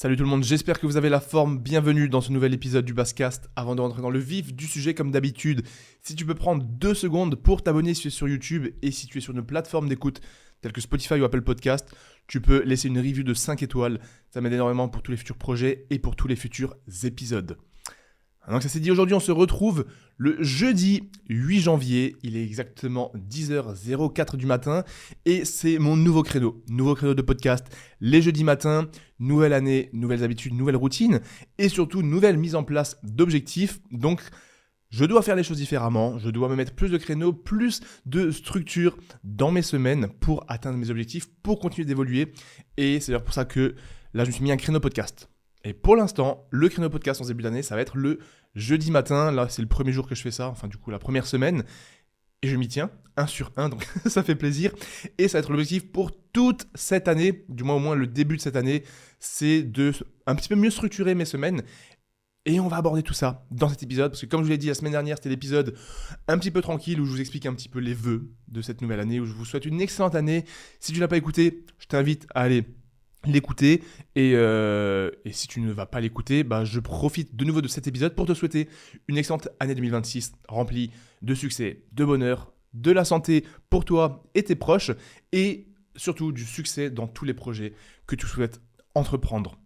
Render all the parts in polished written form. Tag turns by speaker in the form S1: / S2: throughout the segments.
S1: Salut tout le monde, j'espère que vous avez la forme. Bienvenue dans ce nouvel épisode du Basscast. Avant de rentrer dans le vif du sujet comme d'habitude, si tu peux prendre 2 secondes pour t'abonner si tu es sur YouTube et si tu es sur une plateforme d'écoute telle que Spotify ou Apple Podcast, tu peux laisser une review de 5 étoiles. Ça m'aide énormément pour tous les futurs projets et pour tous les futurs épisodes. Donc ça c'est dit, aujourd'hui on se retrouve le jeudi 8 janvier, il est exactement 10h04 du matin et c'est mon nouveau créneau de podcast, les jeudis matins, nouvelle année, nouvelles habitudes, nouvelles routines et surtout nouvelle mise en place d'objectifs. Donc je dois faire les choses différemment, je dois me mettre plus de créneaux, plus de structure dans mes semaines pour atteindre mes objectifs, pour continuer d'évoluer et c'est d'ailleurs pour ça que là je me suis mis un créneau podcast. Et pour l'instant, le créneau podcast en début d'année, ça va être le jeudi matin. Là, c'est le premier jour que je fais ça, enfin du coup la première semaine. Et je m'y tiens, 1 sur 1, donc ça fait plaisir. Et ça va être l'objectif pour toute cette année, du moins au moins le début de cette année, c'est de un petit peu mieux structurer mes semaines. Et on va aborder tout ça dans cet épisode, parce que comme je vous l'ai dit la semaine dernière, c'était l'épisode un petit peu tranquille où je vous explique un petit peu les vœux de cette nouvelle année, où je vous souhaite une excellente année. Si tu ne l'as pas écouté, je t'invite à aller l'écouter et si tu ne vas pas l'écouter, je profite de nouveau de cet épisode pour te souhaiter une excellente année 2026 remplie de succès, de bonheur, de la santé pour toi et tes proches et surtout du succès dans tous les projets que tu souhaites entreprendre.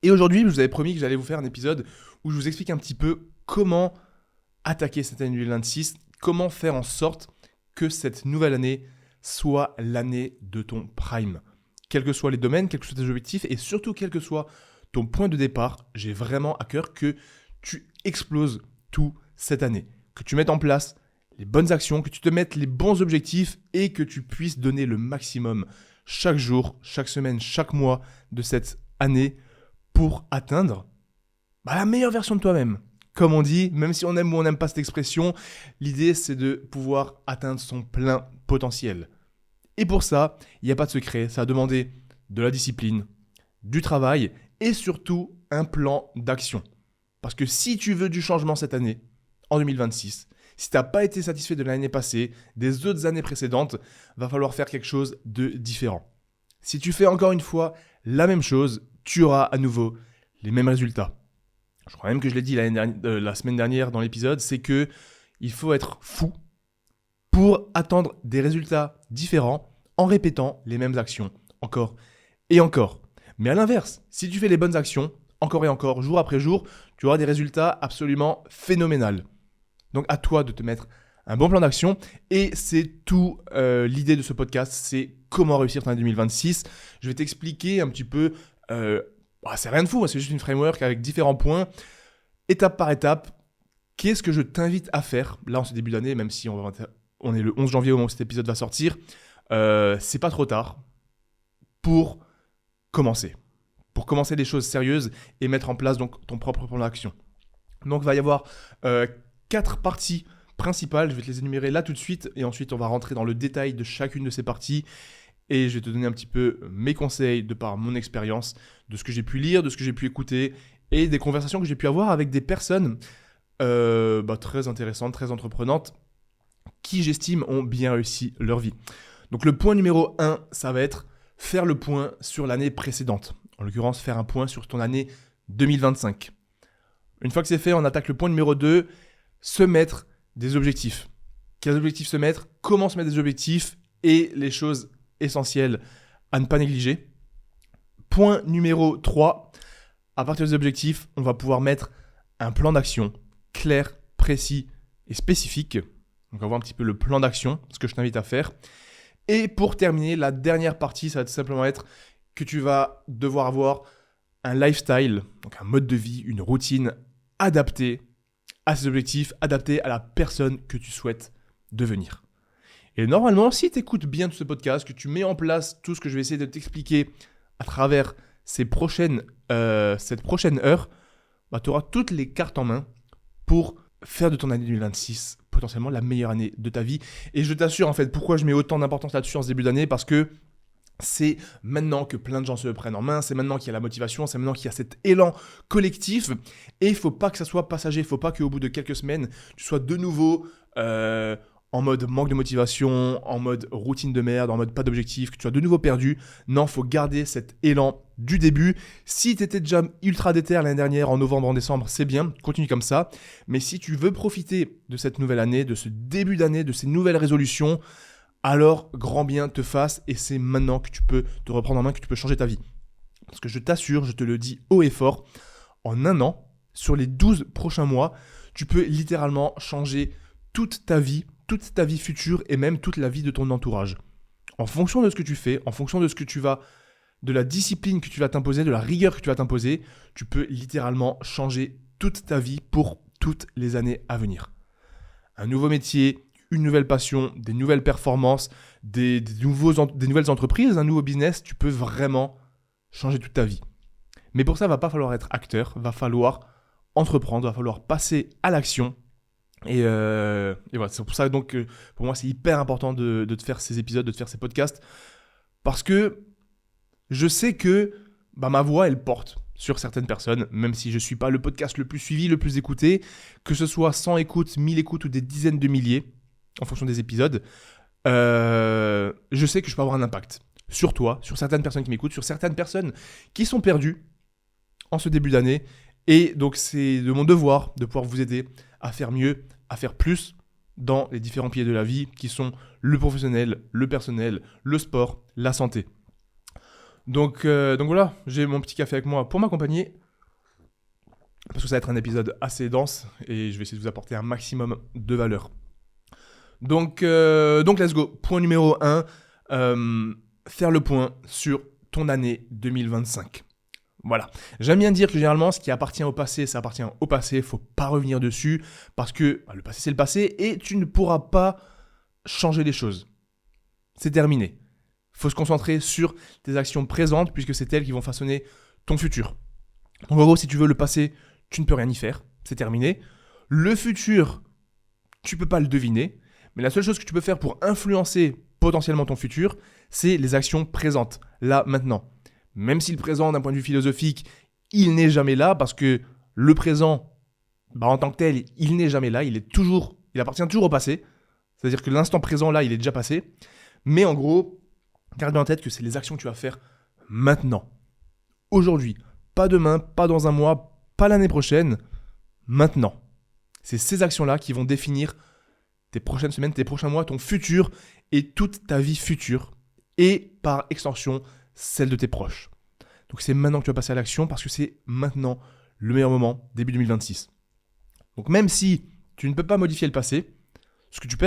S1: Et aujourd'hui, je vous avais promis que j'allais vous faire un épisode où je vous explique un petit peu comment attaquer cette année 2026, comment faire en sorte que cette nouvelle année soit l'année de ton prime. Quels que soient les domaines, quels que soient tes objectifs et surtout quel que soit ton point de départ, j'ai vraiment à cœur que tu exploses tout cette année, que tu mettes en place les bonnes actions, que tu te mettes les bons objectifs et que tu puisses donner le maximum chaque jour, chaque semaine, chaque mois de cette année pour atteindre la meilleure version de toi-même. Comme on dit, même si on aime ou on n'aime pas cette expression, l'idée c'est de pouvoir atteindre son plein potentiel. Et pour ça, il n'y a pas de secret, ça va demander de la discipline, du travail et surtout un plan d'action. Parce que si tu veux du changement cette année, en 2026, si tu n'as pas été satisfait de l'année passée, des autres années précédentes, va falloir faire quelque chose de différent. Si tu fais encore une fois la même chose, tu auras à nouveau les mêmes résultats. Je crois même que je l'ai dit la semaine dernière dans l'épisode, c'est que il faut être fou pour attendre des résultats différents en répétant les mêmes actions encore et encore. Mais à l'inverse, si tu fais les bonnes actions encore et encore, jour après jour, tu auras des résultats absolument phénoménaux. Donc à toi de te mettre un bon plan d'action et c'est tout l'idée de ce podcast, c'est comment réussir ton année 2026. Je vais t'expliquer un petit peu, c'est rien de fou, c'est juste une framework avec différents points, étape par étape. Qu'est-ce que je t'invite à faire là en ce début d'année, même si on est le 11 janvier au moment où cet épisode va sortir, c'est pas trop tard pour commencer des choses sérieuses et mettre en place donc ton propre plan d'action. Donc il va y avoir 4 parties principales, je vais te les énumérer là tout de suite et ensuite on va rentrer dans le détail de chacune de ces parties et je vais te donner un petit peu mes conseils de par mon expérience, de ce que j'ai pu lire, de ce que j'ai pu écouter et des conversations que j'ai pu avoir avec des personnes très intéressantes, très entreprenantes qui j'estime ont bien réussi leur vie. Donc le point numéro 1, ça va être faire le point sur l'année précédente. En l'occurrence, faire un point sur ton année 2025. Une fois que c'est fait, on attaque le point numéro 2, se mettre des objectifs. Quels objectifs se mettre ? Comment se mettre des objectifs ? Et les choses essentielles à ne pas négliger. Point numéro 3, à partir des objectifs, on va pouvoir mettre un plan d'action clair, précis et spécifique. Donc on va voir un petit peu le plan d'action, ce que je t'invite à faire. Et pour terminer, la dernière partie, ça va tout simplement être que tu vas devoir avoir un lifestyle, donc un mode de vie, une routine adaptée à ces objectifs, adaptée à la personne que tu souhaites devenir. Et normalement, si tu écoutes bien tout ce podcast, que tu mets en place tout ce que je vais essayer de t'expliquer à travers cette prochaine heure, tu auras toutes les cartes en main pour faire de ton année 2026 potentiellement la meilleure année de ta vie. Et je t'assure, en fait, pourquoi je mets autant d'importance là-dessus en ce début d'année, parce que c'est maintenant que plein de gens se le prennent en main, c'est maintenant qu'il y a la motivation, c'est maintenant qu'il y a cet élan collectif. Et il ne faut pas que ça soit passager, il ne faut pas qu'au bout de quelques semaines, tu sois de nouveau en mode manque de motivation, en mode routine de merde, en mode pas d'objectif, que tu as de nouveau perdu. Non, faut garder cet élan du début. Si tu étais déjà ultra déter l'année dernière, en novembre, en décembre, c'est bien, continue comme ça. Mais si tu veux profiter de cette nouvelle année, de ce début d'année, de ces nouvelles résolutions, alors grand bien te fasse et c'est maintenant que tu peux te reprendre en main, que tu peux changer ta vie. Parce que je t'assure, je te le dis haut et fort, en un an, sur les 12 prochains mois, tu peux littéralement changer toute ta vie future et même toute la vie de ton entourage. En fonction de ce que tu fais, en fonction de ce que tu vas, de la discipline que tu vas t'imposer, de la rigueur que tu vas t'imposer, tu peux littéralement changer toute ta vie pour toutes les années à venir. Un nouveau métier, une nouvelle passion, des nouvelles performances, des nouvelles entreprises, un nouveau business, tu peux vraiment changer toute ta vie. Mais pour ça, il ne va pas falloir être acteur, il va falloir entreprendre, il va falloir passer à l'action. Et voilà, c'est pour ça donc que pour moi c'est hyper important de te faire ces épisodes, de te faire ces podcasts, parce que je sais que ma voix elle porte sur certaines personnes, même si je ne suis pas le podcast le plus suivi, le plus écouté, que ce soit 100 écoutes, 1000 écoutes ou des dizaines de milliers, en fonction des épisodes, je sais que je peux avoir un impact sur toi, sur certaines personnes qui m'écoutent, sur certaines personnes qui sont perdues en ce début d'année. Et donc c'est de mon devoir de pouvoir vous aider à faire mieux, à faire plus dans les différents piliers de la vie qui sont le professionnel, le personnel, le sport, la santé. Donc voilà, j'ai mon petit café avec moi pour m'accompagner parce que ça va être un épisode assez dense et je vais essayer de vous apporter un maximum de valeur. Donc let's go. Point numéro 1, faire le point sur ton année 2025. Voilà. J'aime bien dire que généralement, ce qui appartient au passé, ça appartient au passé. Il ne faut pas revenir dessus parce que le passé, c'est le passé et tu ne pourras pas changer les choses. C'est terminé. Il faut se concentrer sur tes actions présentes puisque c'est elles qui vont façonner ton futur. Donc en gros, si tu veux le passé, tu ne peux rien y faire. C'est terminé. Le futur, tu ne peux pas le deviner. Mais la seule chose que tu peux faire pour influencer potentiellement ton futur, c'est les actions présentes, là, maintenant. Même si le présent, d'un point de vue philosophique, il n'est jamais là, parce que le présent, en tant que tel, il n'est jamais là, il appartient toujours au passé. C'est-à-dire que l'instant présent, là, il est déjà passé. Mais en gros, garde bien en tête que c'est les actions que tu vas faire maintenant. Aujourd'hui. Pas demain, pas dans un mois, pas l'année prochaine. Maintenant. C'est ces actions-là qui vont définir tes prochaines semaines, tes prochains mois, ton futur et toute ta vie future. Et par extension, celle de tes proches. Donc c'est maintenant que tu vas passer à l'action parce que c'est maintenant le meilleur moment, début 2026. Donc même si tu ne peux pas modifier le passé, ce que tu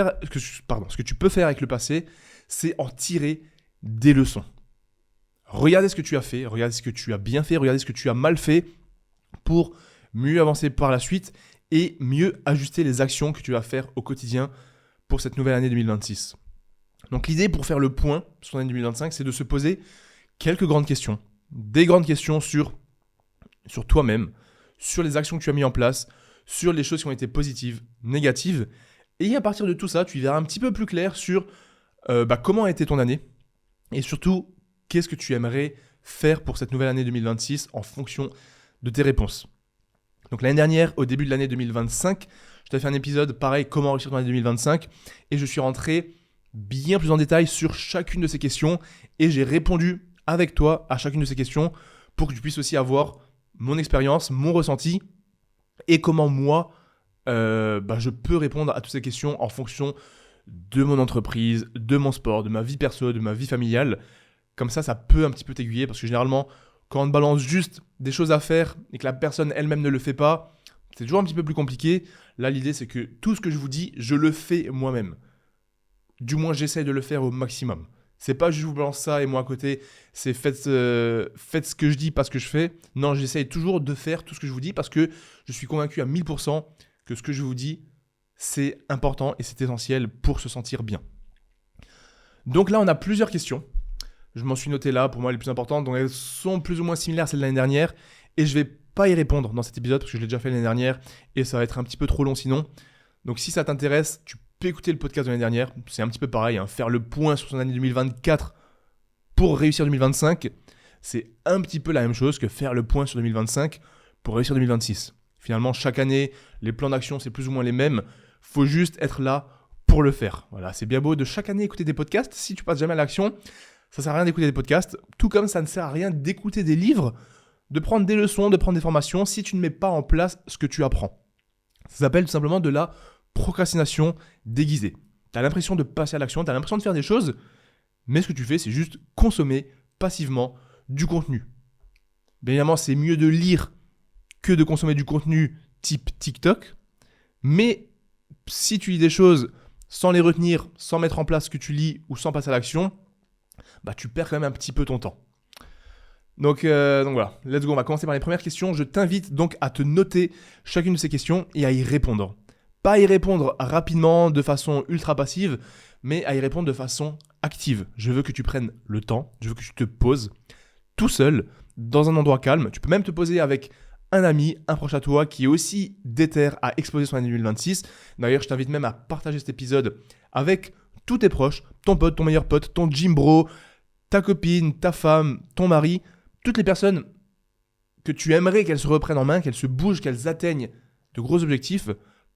S1: peux faire avec le passé, c'est en tirer des leçons. Regardez ce que tu as fait, regardez ce que tu as bien fait, regardez ce que tu as mal fait pour mieux avancer par la suite et mieux ajuster les actions que tu vas faire au quotidien pour cette nouvelle année 2026. Donc l'idée pour faire le point sur l'année 2025, c'est de se poser quelques grandes questions. Des grandes questions sur toi-même, sur les actions que tu as mises en place, sur les choses qui ont été positives, négatives. Et à partir de tout ça, tu y verras un petit peu plus clair sur comment a été ton année et surtout, qu'est-ce que tu aimerais faire pour cette nouvelle année 2026 en fonction de tes réponses. Donc l'année dernière, au début de l'année 2025, je t'avais fait un épisode pareil, comment réussir ton année 2025, et je suis rentré bien plus en détail sur chacune de ces questions et j'ai répondu avec toi à chacune de ces questions pour que tu puisses aussi avoir mon expérience, mon ressenti et comment moi, je peux répondre à toutes ces questions en fonction de mon entreprise, de mon sport, de ma vie perso, de ma vie familiale. Comme ça peut un petit peu t'aiguiller parce que généralement, quand on te balance juste des choses à faire et que la personne elle-même ne le fait pas, c'est toujours un petit peu plus compliqué. Là, l'idée, c'est que tout ce que je vous dis, je le fais moi-même. Du moins, j'essaye de le faire au maximum. C'est pas juste je vous balance ça et moi à côté, c'est faites ce que je dis, pas ce que je fais. Non, j'essaye toujours de faire tout ce que je vous dis parce que je suis convaincu à 1000% que ce que je vous dis, c'est important et c'est essentiel pour se sentir bien. Donc là, on a plusieurs questions. Je m'en suis noté là, pour moi, les plus importantes. Donc elles sont plus ou moins similaires à celles de l'année dernière et je vais pas y répondre dans cet épisode parce que je l'ai déjà fait l'année dernière et ça va être un petit peu trop long sinon. Donc si ça t'intéresse, tu peux écouter le podcast de l'année dernière. C'est un petit peu pareil, faire le point sur son année 2024 pour réussir 2025. C'est un petit peu la même chose que faire le point sur 2025 pour réussir 2026. Finalement, chaque année, les plans d'action, c'est plus ou moins les mêmes. Faut juste être là pour le faire. Voilà, c'est bien beau de chaque année écouter des podcasts. Si tu passes jamais à l'action, ça sert à rien d'écouter des podcasts. Tout comme ça ne sert à rien d'écouter des livres, de prendre des leçons, de prendre des formations si tu ne mets pas en place ce que tu apprends. Ça s'appelle tout simplement de la procrastination déguisée. Tu as l'impression de passer à l'action, tu as l'impression de faire des choses, mais ce que tu fais, c'est juste consommer passivement du contenu. Bien évidemment, c'est mieux de lire que de consommer du contenu type TikTok, mais si tu lis des choses sans les retenir, sans mettre en place ce que tu lis ou sans passer à l'action, tu perds quand même un petit peu ton temps. Donc voilà, let's go, on va commencer par les premières questions. Je t'invite donc à te noter chacune de ces questions et à y répondre. Pas à y répondre rapidement, de façon ultra passive, mais à y répondre de façon active. Je veux que tu prennes le temps, je veux que tu te poses tout seul, dans un endroit calme. Tu peux même te poser avec un ami, un proche à toi qui est aussi déter à exploser son année 2026. D'ailleurs, je t'invite même à partager cet épisode avec tous tes proches, ton pote, ton meilleur pote, ton gym bro, ta copine, ta femme, ton mari, toutes les personnes que tu aimerais qu'elles se reprennent en main, qu'elles se bougent, qu'elles atteignent de gros objectifs.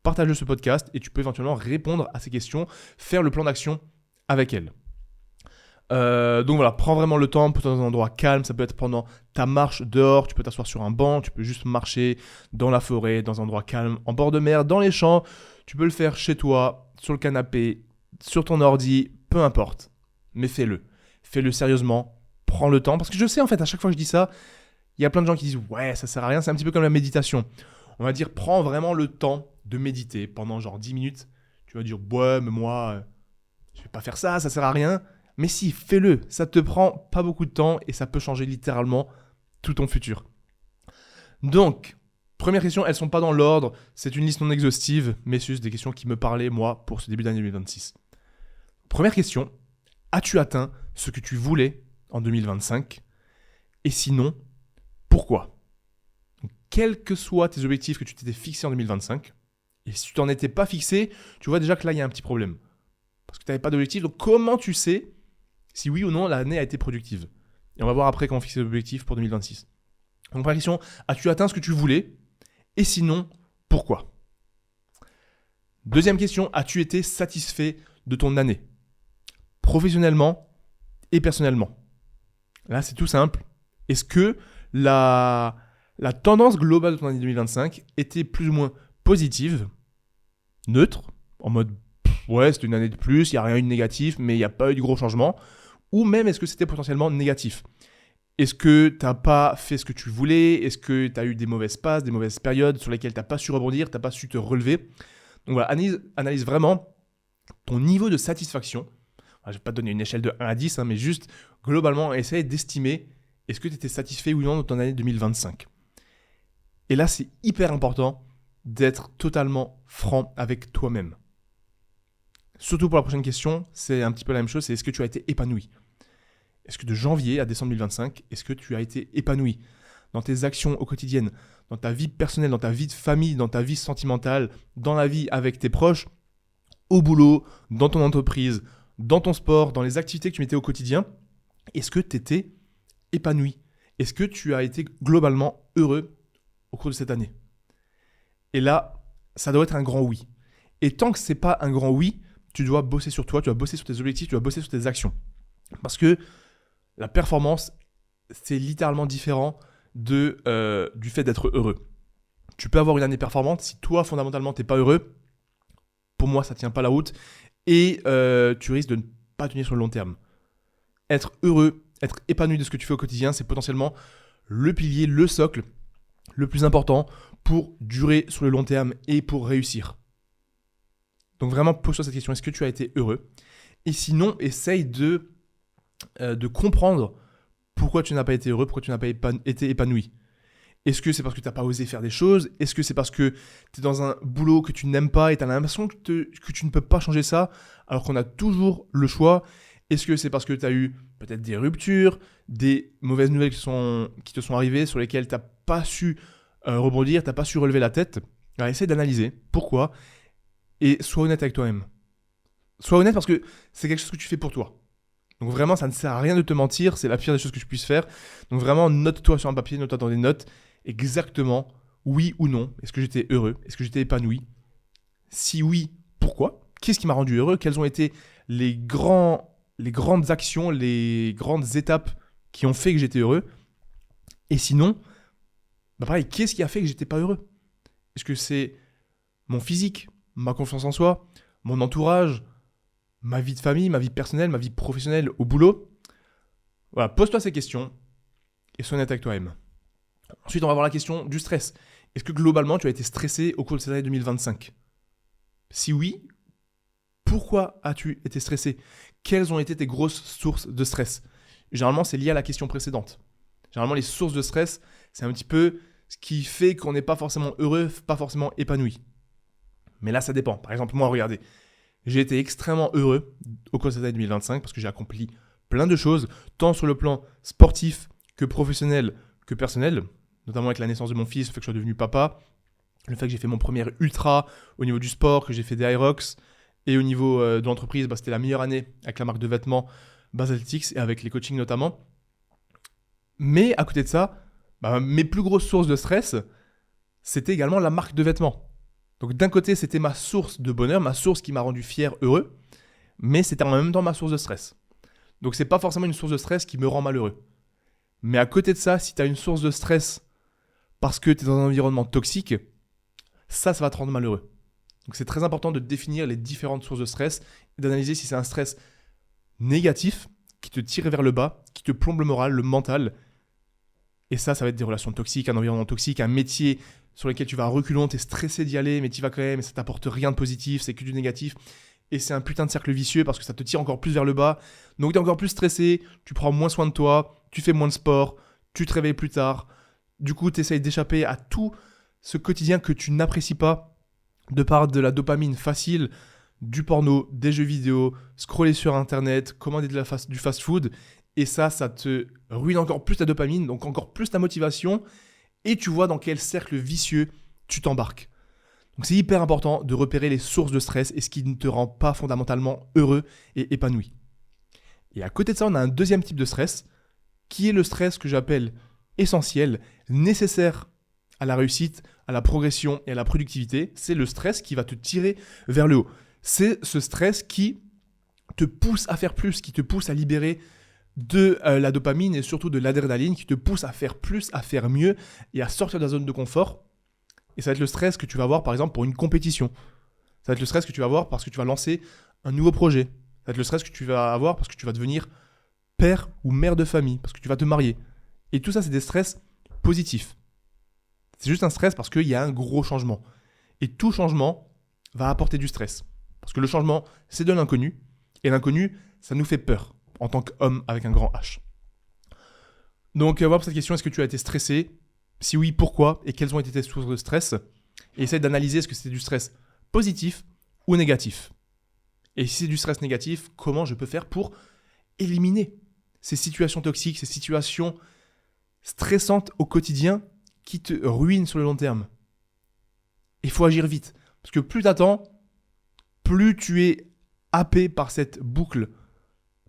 S1: Partage ce podcast et tu peux éventuellement répondre à ces questions, faire le plan d'action avec elles. Donc voilà, prends vraiment le temps, pose-toi dans un endroit calme, ça peut être pendant ta marche dehors, tu peux t'asseoir sur un banc, tu peux juste marcher dans la forêt, dans un endroit calme, en bord de mer, dans les champs, tu peux le faire chez toi, sur le canapé, sur ton ordi, peu importe, mais fais-le sérieusement, prends le temps, parce que je sais en fait, à chaque fois que je dis ça, il y a plein de gens qui disent « ouais, ça sert à rien », c'est un petit peu comme la méditation. On va dire, prends vraiment le temps de méditer pendant genre 10 minutes, tu vas dire « ouais, mais moi, je vais pas faire ça, ça sert à rien ». Mais si, fais-le, ça te prend pas beaucoup de temps et ça peut changer littéralement tout ton futur. Donc, première question, elles sont pas dans l'ordre, c'est une liste non exhaustive, mais c'est juste des questions qui me parlaient, moi, pour ce début d'année 2026. Première question, as-tu atteint ce que tu voulais en 2025 ? Et sinon, pourquoi ? Donc, quels que soient tes objectifs que tu t'étais fixés en 2025, et si tu t'en étais pas fixé, tu vois déjà que là, il y a un petit problème. Parce que tu n'avais pas d'objectif, donc comment tu sais si oui ou non l'année a été productive ? Et on va voir après comment fixer l'objectif pour 2026. Donc première question, as-tu atteint ce que tu voulais ? Et sinon, pourquoi ? Deuxième question, as-tu été satisfait de ton année ? Professionnellement et personnellement. Là, c'est tout simple. Est-ce que la tendance globale de ton année 2025 était plus ou moins positive, neutre, en mode ouais, c'était une année de plus, il n'y a rien eu de négatif, mais il n'y a pas eu de gros changements. Ou même, est-ce que c'était potentiellement négatif ? Est-ce que tu n'as pas fait ce que tu voulais ? Est-ce que tu as eu des mauvaises passes, des mauvaises périodes sur lesquelles tu n'as pas su rebondir, tu n'as pas su te relever ? Donc voilà, analyse vraiment ton niveau de satisfaction. Je ne vais pas te donner une échelle de 1 à 10, mais juste globalement, essaye d'estimer est-ce que tu étais satisfait ou non de ton année 2025. Et là, c'est hyper important d'être totalement franc avec toi-même. Surtout pour la prochaine question, c'est un petit peu la même chose, c'est est-ce que tu as été épanoui ? Est-ce que de janvier à décembre 2025, est-ce que tu as été épanoui dans tes actions au quotidien, dans ta vie personnelle, dans ta vie de famille, dans ta vie sentimentale, dans la vie avec tes proches, au boulot, dans ton entreprise, dans ton sport, dans les activités que tu mettais au quotidien ? Est-ce que tu étais épanoui ? Est-ce que tu as été globalement heureux au cours de cette année ? Et là, ça doit être un grand oui. Et tant que ce n'est pas un grand oui, tu dois bosser sur toi, tu dois bosser sur tes objectifs, tu dois bosser sur tes actions. Parce que la performance, c'est littéralement différent du fait d'être heureux. Tu peux avoir une année performante, si toi, fondamentalement, tu n'es pas heureux, pour moi, ça ne tient pas la route et tu risques de ne pas tenir sur le long terme. Être heureux, être épanoui de ce que tu fais au quotidien, c'est potentiellement le pilier, le socle le plus important pour durer sur le long terme et pour réussir. Donc vraiment, pose-toi cette question, est-ce que tu as été heureux ? Et sinon, essaye de comprendre pourquoi tu n'as pas été heureux, pourquoi tu n'as pas été épanoui. Est-ce que c'est parce que tu n'as pas osé faire des choses ? Est-ce que c'est parce que tu es dans un boulot que tu n'aimes pas et tu as l'impression que tu ne peux pas changer ça alors qu'on a toujours le choix ? Est-ce que c'est parce que tu as eu peut-être des ruptures, des mauvaises nouvelles qui te sont arrivées sur lesquelles tu n'as pas su rebondir, tu n'as pas su relever la tête ? Alors essaye d'analyser pourquoi et sois honnête avec toi-même. Sois honnête parce que c'est quelque chose que tu fais pour toi. Donc vraiment, ça ne sert à rien de te mentir, c'est la pire des choses que je puisse faire. Donc vraiment, note-toi sur un papier, note-toi dans des notes, exactement, oui ou non, est-ce que j'étais heureux, est-ce que j'étais épanoui ? Si oui, pourquoi ? qu'est-ce qui m'a rendu heureux, quelles ont été les grandes actions, les grandes étapes qui ont fait que j'étais heureux. Et sinon, pareil, qu'est-ce qui a fait que j'étais pas heureux? Est-ce que c'est mon physique, ma confiance en soi, mon entourage, ma vie de famille, ma vie personnelle, ma vie professionnelle au boulot? Voilà, pose-toi ces questions et sois honnête avec toi-même. Ensuite, on va voir la question du stress. Est-ce que globalement, tu as été stressé au cours de cette année 2025? Si oui, pourquoi as-tu été stressé? Quelles ont été tes grosses sources de stress? Généralement, c'est lié à la question précédente. Généralement, les sources de stress, c'est un petit peu ce qui fait qu'on n'est pas forcément heureux, pas forcément épanoui. Mais là, ça dépend. Par exemple, moi, regardez, j'ai été extrêmement heureux au cours de cette année 2025 parce que j'ai accompli plein de choses, tant sur le plan sportif que professionnel que personnel, notamment avec la naissance de mon fils, le fait que je sois devenu papa, le fait que j'ai fait mon premier ultra au niveau du sport, que j'ai fait des Hyrox, et au niveau de l'entreprise, c'était la meilleure année avec la marque de vêtements Basaltix et avec les coachings notamment. Mais à côté de ça, mes plus grosses sources de stress, c'était également la marque de vêtements. Donc d'un côté, c'était ma source de bonheur, ma source qui m'a rendu fier, heureux, mais c'était en même temps ma source de stress. Donc c'est pas forcément une source de stress qui me rend malheureux. Mais à côté de ça, si tu as une source de stress parce que tu es dans un environnement toxique, ça va te rendre malheureux. Donc c'est très important de définir les différentes sources de stress et d'analyser si c'est un stress négatif qui te tire vers le bas, qui te plombe le moral, le mental. Et ça va être des relations toxiques, un environnement toxique, un métier sur lequel tu vas à reculons, tu es stressé d'y aller, mais tu y vas quand même et ça t'apporte rien de positif, c'est que du négatif. Et c'est un putain de cercle vicieux parce que ça te tire encore plus vers le bas. Donc tu es encore plus stressé, tu prends moins soin de toi, tu fais moins de sport, tu te réveilles plus tard. Du coup, tu essayes d'échapper à tout ce quotidien que tu n'apprécies pas de par de la dopamine facile, du porno, des jeux vidéo, scroller sur internet, commander du fast-food. Et ça te ruine encore plus ta dopamine, donc encore plus ta motivation. Et tu vois dans quel cercle vicieux tu t'embarques. Donc c'est hyper important de repérer les sources de stress et ce qui ne te rend pas fondamentalement heureux et épanoui. Et à côté de ça, on a un deuxième type de stress, qui est le stress que j'appelle essentiel, nécessaire à la réussite, à la progression et à la productivité. C'est le stress qui va te tirer vers le haut. C'est ce stress qui te pousse à faire plus, qui te pousse à libérer de la dopamine et surtout de l'adrénaline, qui te pousse à faire plus, à faire mieux et à sortir de la zone de confort. Et ça va être le stress que tu vas avoir par exemple pour une compétition. Ça va être le stress que tu vas avoir parce que tu vas lancer un nouveau projet. Ça va être le stress que tu vas avoir parce que tu vas devenir père ou mère de famille, parce que tu vas te marier. Et tout ça, c'est des stress positifs. C'est juste un stress parce qu'il y a un gros changement. Et tout changement va apporter du stress. Parce que le changement, c'est de l'inconnu. Et l'inconnu, ça nous fait peur en tant qu'homme avec un grand H. Donc, voilà pour cette question, est-ce que tu as été stressé? Si oui, pourquoi? Et quelles ont été tes sources de stress? Et essaye d'analyser est-ce que c'est du stress positif ou négatif. Et si c'est du stress négatif, comment je peux faire pour éliminer ces situations toxiques, ces situations stressantes au quotidien qui te ruinent sur le long terme? Il faut agir vite. Parce que plus tu attends, plus tu es happé par cette boucle,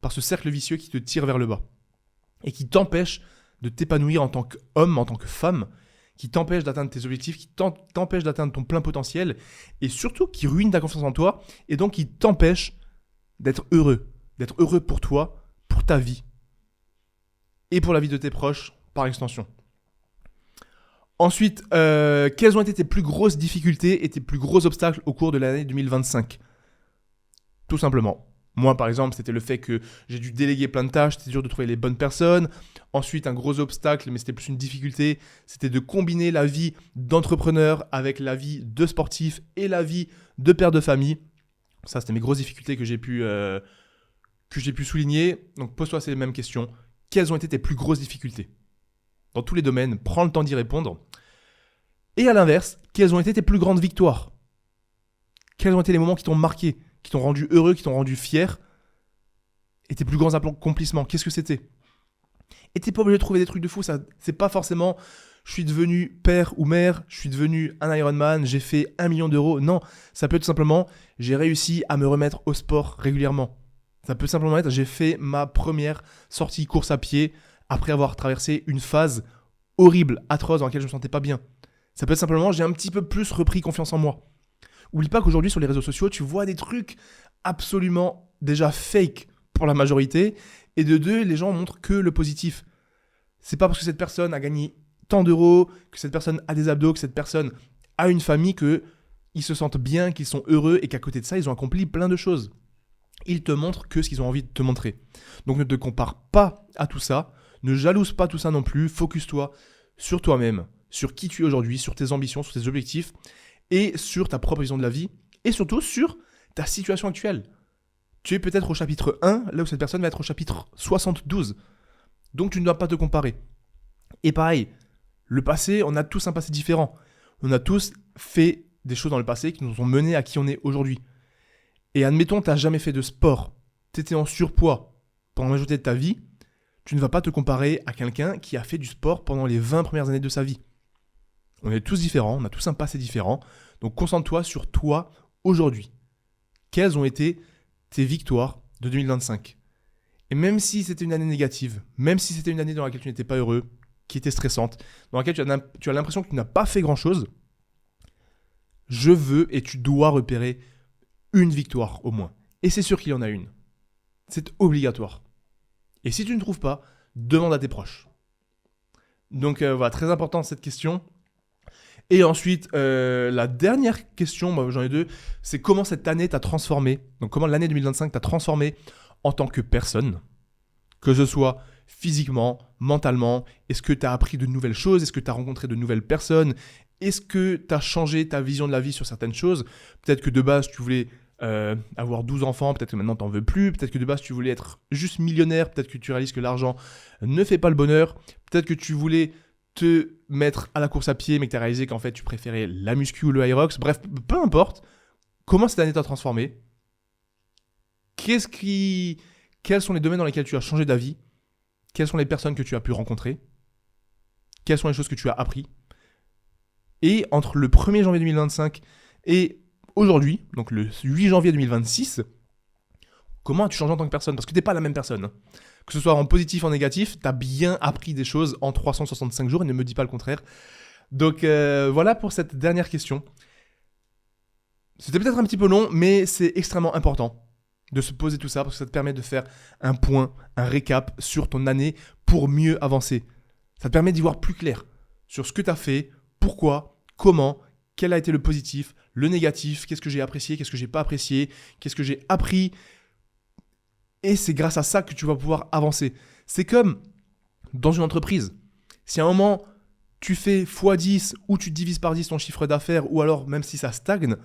S1: par ce cercle vicieux qui te tire vers le bas. Et qui t'empêche de t'épanouir en tant qu'homme, en tant que femme, qui t'empêche d'atteindre tes objectifs, qui t'empêche d'atteindre ton plein potentiel, et surtout qui ruine ta confiance en toi, et donc qui t'empêche d'être heureux pour toi, pour ta vie, et pour la vie de tes proches, par extension. Ensuite, quelles ont été tes plus grosses difficultés et tes plus gros obstacles au cours de l'année 2025 ? Tout simplement. Moi, par exemple, c'était le fait que j'ai dû déléguer plein de tâches, c'était dur de trouver les bonnes personnes. Ensuite, un gros obstacle, mais c'était plus une difficulté, c'était de combiner la vie d'entrepreneur avec la vie de sportif et la vie de père de famille. Ça, c'était mes grosses difficultés que j'ai pu souligner. Donc, pose-toi ces mêmes questions. Quelles ont été tes plus grosses difficultés ? Dans tous les domaines, prends le temps d'y répondre. Et à l'inverse, quelles ont été tes plus grandes victoires ? Quels ont été les moments qui t'ont marqué, qui t'ont rendu heureux, qui t'ont rendu fier ? Et tes plus grands accomplissements, qu'est-ce que c'était ? Et t'es pas obligé de trouver des trucs de fou, ça, c'est pas forcément je suis devenu père ou mère, je suis devenu un Ironman, j'ai fait 1 million d'euros. Non, ça peut être simplement j'ai réussi à me remettre au sport régulièrement. Ça peut simplement être j'ai fait ma première sortie course à pied après avoir traversé une phase horrible, atroce, dans laquelle je me sentais pas bien. Ça peut être simplement j'ai un petit peu plus repris confiance en moi. Oublie pas qu'aujourd'hui sur les réseaux sociaux, tu vois des trucs absolument déjà fake pour la majorité, et de deux, les gens montrent que le positif. C'est pas parce que cette personne a gagné tant d'euros, que cette personne a des abdos, que cette personne a une famille, qu'ils se sentent bien, qu'ils sont heureux, et qu'à côté de ça, ils ont accompli plein de choses. Ils te montrent que ce qu'ils ont envie de te montrer. Donc ne te compare pas à tout ça, ne jalouse pas tout ça non plus, focus-toi sur toi-même, sur qui tu es aujourd'hui, sur tes ambitions, sur tes objectifs, et sur ta propre vision de la vie, et surtout sur ta situation actuelle. Tu es peut-être au chapitre 1, là où cette personne va être au chapitre 72. Donc tu ne dois pas te comparer. Et pareil, le passé, on a tous un passé différent. On a tous fait des choses dans le passé qui nous ont menés à qui on est aujourd'hui. Et admettons, tu n'as jamais fait de sport, tu étais en surpoids pendant la majorité de ta vie, tu ne vas pas te comparer à quelqu'un qui a fait du sport pendant les 20 premières années de sa vie. On est tous différents, on a tous un passé différent, donc concentre-toi sur toi aujourd'hui. Quelles ont été tes victoires de 2025 ? Et même si c'était une année négative, même si c'était une année dans laquelle tu n'étais pas heureux, qui était stressante, dans laquelle tu as l'impression que tu n'as pas fait grand-chose, je veux et tu dois repérer une victoire au moins. Et c'est sûr qu'il y en a une. C'est obligatoire. Et si tu ne trouves pas, demande à tes proches. Donc voilà, très important cette question. Et ensuite, la dernière question, moi j'en ai deux, c'est comment cette année t'a transformé, donc comment l'année 2025 t'a transformé en tant que personne, que ce soit physiquement, mentalement, est-ce que tu as appris de nouvelles choses, est-ce que tu as rencontré de nouvelles personnes, est-ce que tu as changé ta vision de la vie sur certaines choses, peut-être que de base tu voulais avoir 12 enfants, peut-être que maintenant tu n'en veux plus, peut-être que de base tu voulais être juste millionnaire, peut-être que tu réalises que l'argent ne fait pas le bonheur, peut-être que tu voulais te mettre à la course à pied mais que tu as réalisé qu'en fait tu préférais la muscu ou le Hyrox, bref, peu importe, comment cette année t'a transformé, quels sont les domaines dans lesquels tu as changé d'avis, quelles sont les personnes que tu as pu rencontrer, quelles sont les choses que tu as appris, et entre le 1er janvier 2025 et aujourd'hui, donc le 8 janvier 2026, comment as-tu changé en tant que personne ? Parce que tu n'es pas la même personne. Que ce soit en positif ou en négatif, tu as bien appris des choses en 365 jours et ne me dis pas le contraire. Donc voilà pour cette dernière question. C'était peut-être un petit peu long, mais c'est extrêmement important de se poser tout ça parce que ça te permet de faire un point, un récap sur ton année pour mieux avancer. Ça te permet d'y voir plus clair sur ce que tu as fait, pourquoi, comment, quel a été le positif, le négatif, qu'est-ce que j'ai apprécié, qu'est-ce que j'ai pas apprécié, qu'est-ce que j'ai appris. Et c'est grâce à ça que tu vas pouvoir avancer. C'est comme dans une entreprise. Si à un moment, tu fais x10 ou tu divises par 10 ton chiffre d'affaires ou alors même si ça stagne,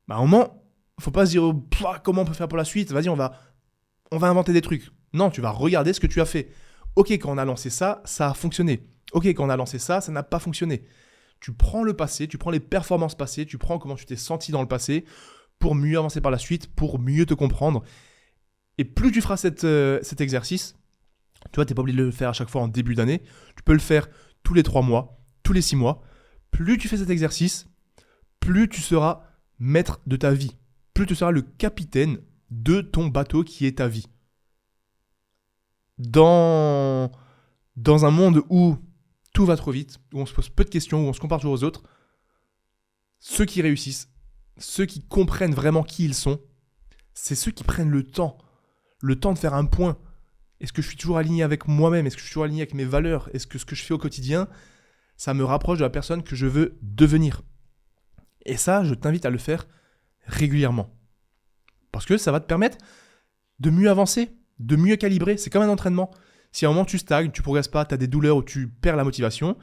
S1: à un moment, il ne faut pas se dire comment on peut faire pour la suite, vas-y, on va inventer des trucs. Non, tu vas regarder ce que tu as fait. Ok, quand on a lancé ça, ça a fonctionné. Ok, quand on a lancé ça, ça n'a pas fonctionné. Tu prends le passé, tu prends les performances passées, tu prends comment tu t'es senti dans le passé pour mieux avancer par la suite, pour mieux te comprendre. Et plus tu feras cet exercice, tu vois, tu n'es pas obligé de le faire à chaque fois en début d'année, tu peux le faire tous les 3 mois, tous les 6 mois. Plus tu fais cet exercice, plus tu seras maître de ta vie, plus tu seras le capitaine de ton bateau qui est ta vie. Dans un monde où tout va trop vite, où on se pose peu de questions, où on se compare toujours aux autres, ceux qui réussissent, ceux qui comprennent vraiment qui ils sont, c'est ceux qui prennent le temps de faire un point. Est-ce que je suis toujours aligné avec moi-même ? Est-ce que je suis toujours aligné avec mes valeurs ? Est-ce que ce que je fais au quotidien, ça me rapproche de la personne que je veux devenir ? Et ça, je t'invite à le faire régulièrement. Parce que ça va te permettre de mieux avancer, de mieux calibrer. C'est comme un entraînement. Si à un moment tu stagnes, tu ne progresses pas, tu as des douleurs ou tu perds la motivation,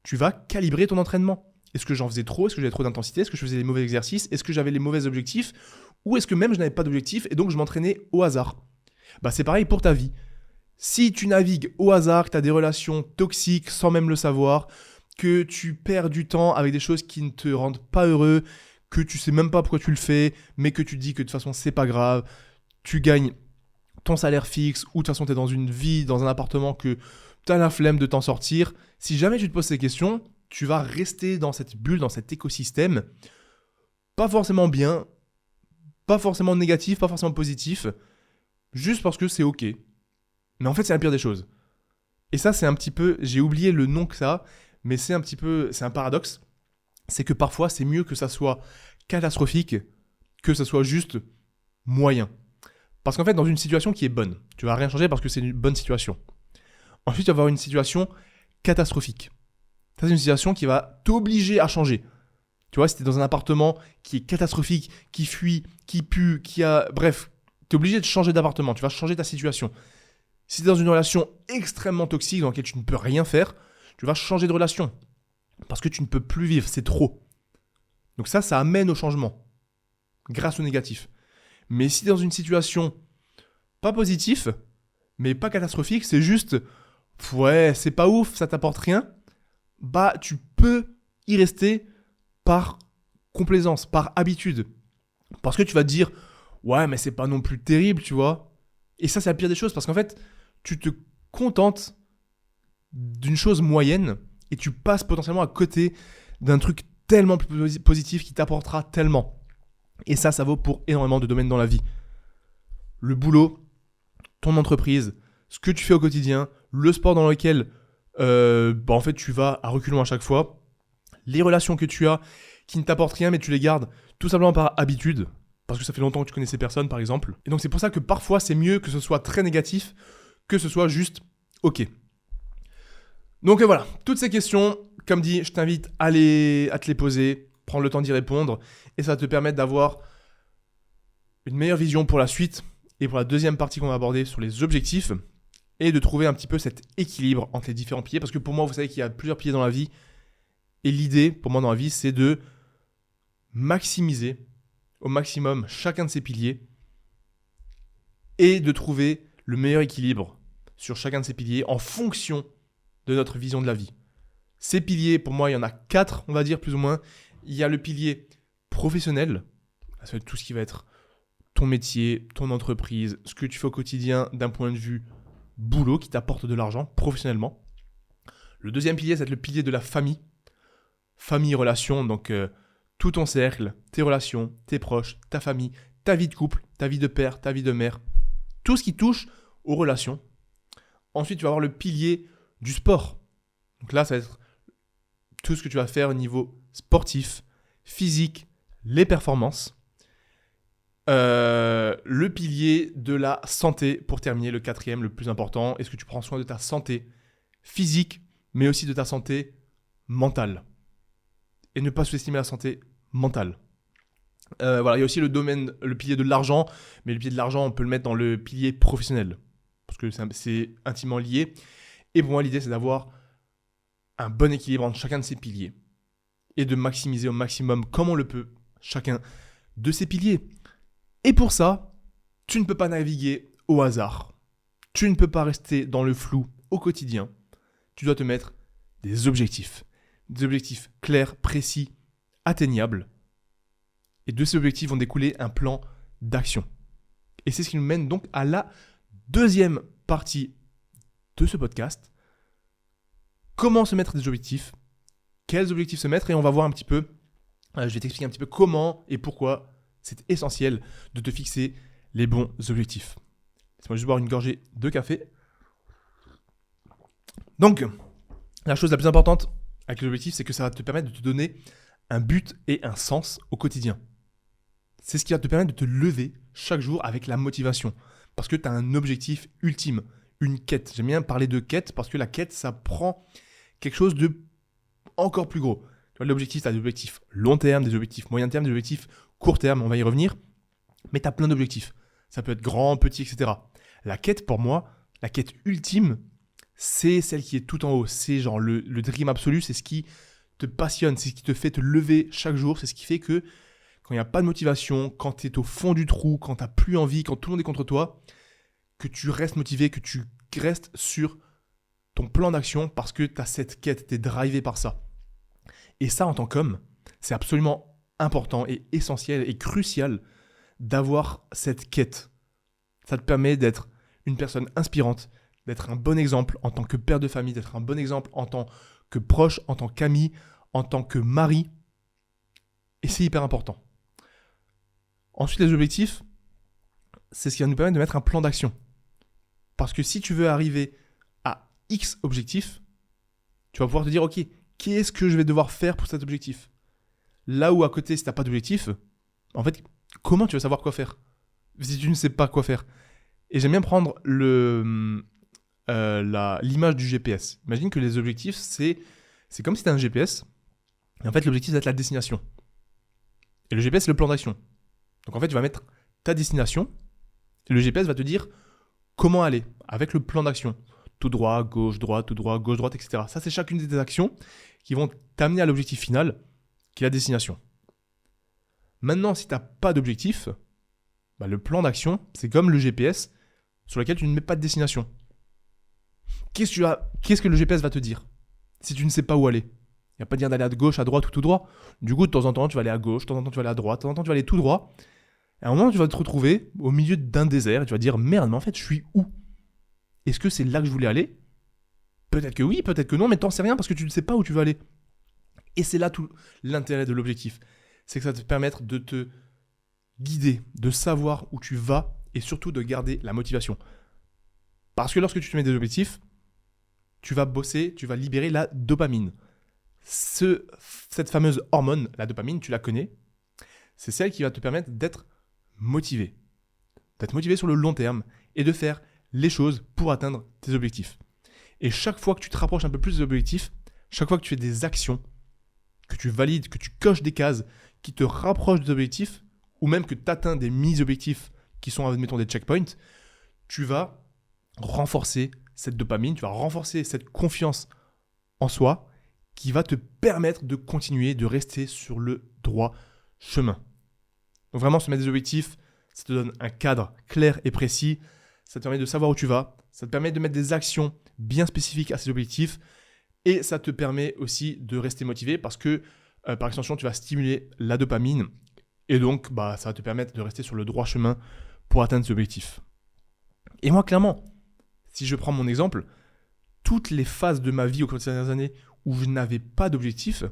S1: tu vas calibrer ton entraînement. Est-ce que j'en faisais trop ? Est-ce que j'avais trop d'intensité ? Est-ce que je faisais les mauvais exercices ? Est-ce que j'avais les mauvais objectifs ? Ou est-ce que même je n'avais pas d'objectif et donc je m'entraînais au hasard ? C'est pareil pour ta vie. Si tu navigues au hasard, que tu as des relations toxiques sans même le savoir, que tu perds du temps avec des choses qui ne te rendent pas heureux, que tu sais même pas pourquoi tu le fais, mais que tu te dis que de toute façon c'est pas grave, tu gagnes ton salaire fixe ou de toute façon tu es dans une vie, dans un appartement que tu as la flemme de t'en sortir, si jamais tu te poses ces questions, tu vas rester dans cette bulle, dans cet écosystème, pas forcément bien, pas forcément négatif, pas forcément positif, juste parce que c'est ok. Mais en fait c'est la pire des choses. Et ça c'est un petit peu, j'ai oublié le nom que ça a, mais c'est un paradoxe, c'est que parfois c'est mieux que ça soit catastrophique que ça soit juste moyen. Parce qu'en fait, dans une situation qui est bonne, tu vas rien changer parce que c'est une bonne situation. Ensuite, tu vas avoir une situation catastrophique. Ça, c'est une situation qui va t'obliger à changer. Tu vois, si tu es dans un appartement qui est catastrophique, qui fuit, qui pue, bref, tu es obligé de changer d'appartement, tu vas changer ta situation. Si tu es dans une relation extrêmement toxique dans laquelle tu ne peux rien faire, tu vas changer de relation. Parce que tu ne peux plus vivre, c'est trop. Donc ça amène au changement, grâce au négatif. Mais si tu es dans une situation pas positive, mais pas catastrophique, c'est juste, ouais, c'est pas ouf, ça t'apporte rien, bah tu peux y rester par complaisance, par habitude. Parce que tu vas te dire, ouais, mais c'est pas non plus terrible, tu vois. Et ça, c'est la pire des choses, parce qu'en fait, tu te contentes d'une chose moyenne et tu passes potentiellement à côté d'un truc tellement plus positif qui t'apportera tellement. Et ça vaut pour énormément de domaines dans la vie. Le boulot, ton entreprise, ce que tu fais au quotidien, le sport dans lequel en fait tu vas à reculons à chaque fois, les relations que tu as qui ne t'apportent rien mais tu les gardes tout simplement par habitude, parce que ça fait longtemps que tu connais ces personnes par exemple. Et donc c'est pour ça que parfois c'est mieux que ce soit très négatif que ce soit juste ok. Donc voilà, toutes ces questions, comme dit, je t'invite à te les poser, prendre le temps d'y répondre, et ça va te permettre d'avoir une meilleure vision pour la suite et pour la deuxième partie qu'on va aborder sur les objectifs, et de trouver un petit peu cet équilibre entre les différents piliers, parce que pour moi, vous savez qu'il y a plusieurs piliers dans la vie, et l'idée pour moi dans la vie, c'est de maximiser au maximum chacun de ces piliers, et de trouver le meilleur équilibre sur chacun de ces piliers en fonction de notre vision de la vie. Ces piliers, pour moi, il y en a 4, on va dire, plus ou moins. Il y a le pilier professionnel, ça va être tout ce qui va être ton métier, ton entreprise, ce que tu fais au quotidien d'un point de vue boulot qui t'apporte de l'argent professionnellement. Le deuxième pilier, ça va être le pilier de la famille. Famille, relations, donc tout ton cercle, tes relations, tes proches, ta famille, ta vie de couple, ta vie de père, ta vie de mère, tout ce qui touche aux relations. Ensuite, tu vas avoir le pilier du sport. Donc là, ça va être tout ce que tu vas faire au niveau sportif, physique, les performances. Le pilier de la santé, pour terminer, le quatrième, le plus important. Est-ce que tu prends soin de ta santé physique, mais aussi de ta santé mentale? Et ne pas sous-estimer la santé mentale. Voilà, il y a aussi le pilier de l'argent, mais le pilier de l'argent, on peut le mettre dans le pilier professionnel, parce que c'est intimement lié. Et pour moi, l'idée, c'est d'avoir un bon équilibre entre chacun de ces piliers et de maximiser au maximum, comme on le peut, chacun de ces piliers. Et pour ça, tu ne peux pas naviguer au hasard. Tu ne peux pas rester dans le flou au quotidien. Tu dois te mettre des objectifs. Des objectifs clairs, précis, atteignables. Et de ces objectifs vont découler un plan d'action. Et c'est ce qui nous mène donc à la deuxième partie de ce podcast. Comment se mettre des objectifs? Quels objectifs se mettre? Et on va voir un petit peu, je vais t'expliquer un petit peu comment et pourquoi c'est essentiel de te fixer les bons objectifs. Laisse-moi juste boire une gorgée de café. Donc, la chose la plus importante avec les objectifs, c'est que ça va te permettre de te donner un but et un sens au quotidien. C'est ce qui va te permettre de te lever chaque jour avec la motivation. Parce que tu as un objectif ultime, une quête. J'aime bien parler de quête parce que la quête, ça prend quelque chose de encore plus gros. Tu vois, l'objectif, tu as des objectifs long terme, des objectifs moyen terme, des objectifs court terme, on va y revenir. Mais tu as plein d'objectifs. Ça peut être grand, petit, etc. La quête, pour moi, la quête ultime, c'est celle qui est tout en haut. C'est genre le dream absolu, c'est ce qui te passionne, c'est ce qui te fait te lever chaque jour, c'est ce qui fait que quand il n'y a pas de motivation, quand tu es au fond du trou, quand tu n'as plus envie, quand tout le monde est contre toi, que tu restes motivé, que tu restes sur ton plan d'action parce que tu as cette quête, tu es drivé par ça. Et ça, en tant qu'homme, c'est absolument important et essentiel et crucial d'avoir cette quête. Ça te permet d'être une personne inspirante, d'être un bon exemple en tant que père de famille, d'être un bon exemple en tant que proche, en tant qu'ami, en tant que mari. Et c'est hyper important. Ensuite, les objectifs, c'est ce qui va nous permettre de mettre un plan d'action. Parce que si tu veux arriver à X objectif, tu vas pouvoir te dire, ok, qu'est-ce que je vais devoir faire pour cet objectif? Là où à côté, si tu n'as pas d'objectif, en fait, comment tu vas savoir quoi faire si tu ne sais pas quoi faire? Et j'aime bien prendre l'image du GPS. Imagine que les objectifs, c'est comme si tu as un GPS. Et en fait, l'objectif, va être la destination. Et le GPS, c'est le plan d'action. Donc en fait, tu vas mettre ta destination. Et le GPS va te dire comment aller avec le plan d'action. Tout droit, gauche, droite, tout droit, gauche, droite, etc. Ça, c'est chacune des actions qui vont t'amener à l'objectif final, qui est la destination. Maintenant, si tu n'as pas d'objectif, le plan d'action, c'est comme le GPS sur lequel tu ne mets pas de destination. Qu'est-ce que le GPS va te dire si tu ne sais pas où aller? Il va pas dire d'aller à gauche, à droite ou tout droit. Du coup, de temps en temps, tu vas aller à gauche, de temps en temps, tu vas aller à droite, de temps en temps, tu vas aller tout droit. Et à un moment, tu vas te retrouver au milieu d'un désert et tu vas dire merde, mais en fait, je suis où? Est-ce que c'est là que je voulais aller? Peut-être que oui, peut-être que non, mais t'en sais rien parce que tu ne sais pas où tu vas aller. Et c'est là tout l'intérêt de l'objectif. C'est que ça va te permettre de te guider, de savoir où tu vas et surtout de garder la motivation. Parce que lorsque tu te mets des objectifs, tu vas bosser, tu vas libérer la dopamine. Cette fameuse hormone, la dopamine, tu la connais, c'est celle qui va te permettre d'être motivé. D'être motivé sur le long terme et de faire les choses pour atteindre tes objectifs. Et chaque fois que tu te rapproches un peu plus des objectifs, chaque fois que tu fais des actions, que tu valides, que tu coches des cases qui te rapprochent des objectifs, ou même que tu atteins des mini-objectifs qui sont, admettons, des checkpoints, tu vas renforcer cette dopamine, tu vas renforcer cette confiance en soi qui va te permettre de continuer, de rester sur le droit chemin. Donc vraiment, se mettre des objectifs, ça te donne un cadre clair et précis, ça te permet de savoir où tu vas, ça te permet de mettre des actions bien spécifiques à ces objectifs et ça te permet aussi de rester motivé parce que par extension, tu vas stimuler la dopamine et donc ça va te permettre de rester sur le droit chemin pour atteindre ces objectifs. Et moi, clairement, si je prends mon exemple, toutes les phases de ma vie au cours des dernières années où je n'avais pas d'objectif,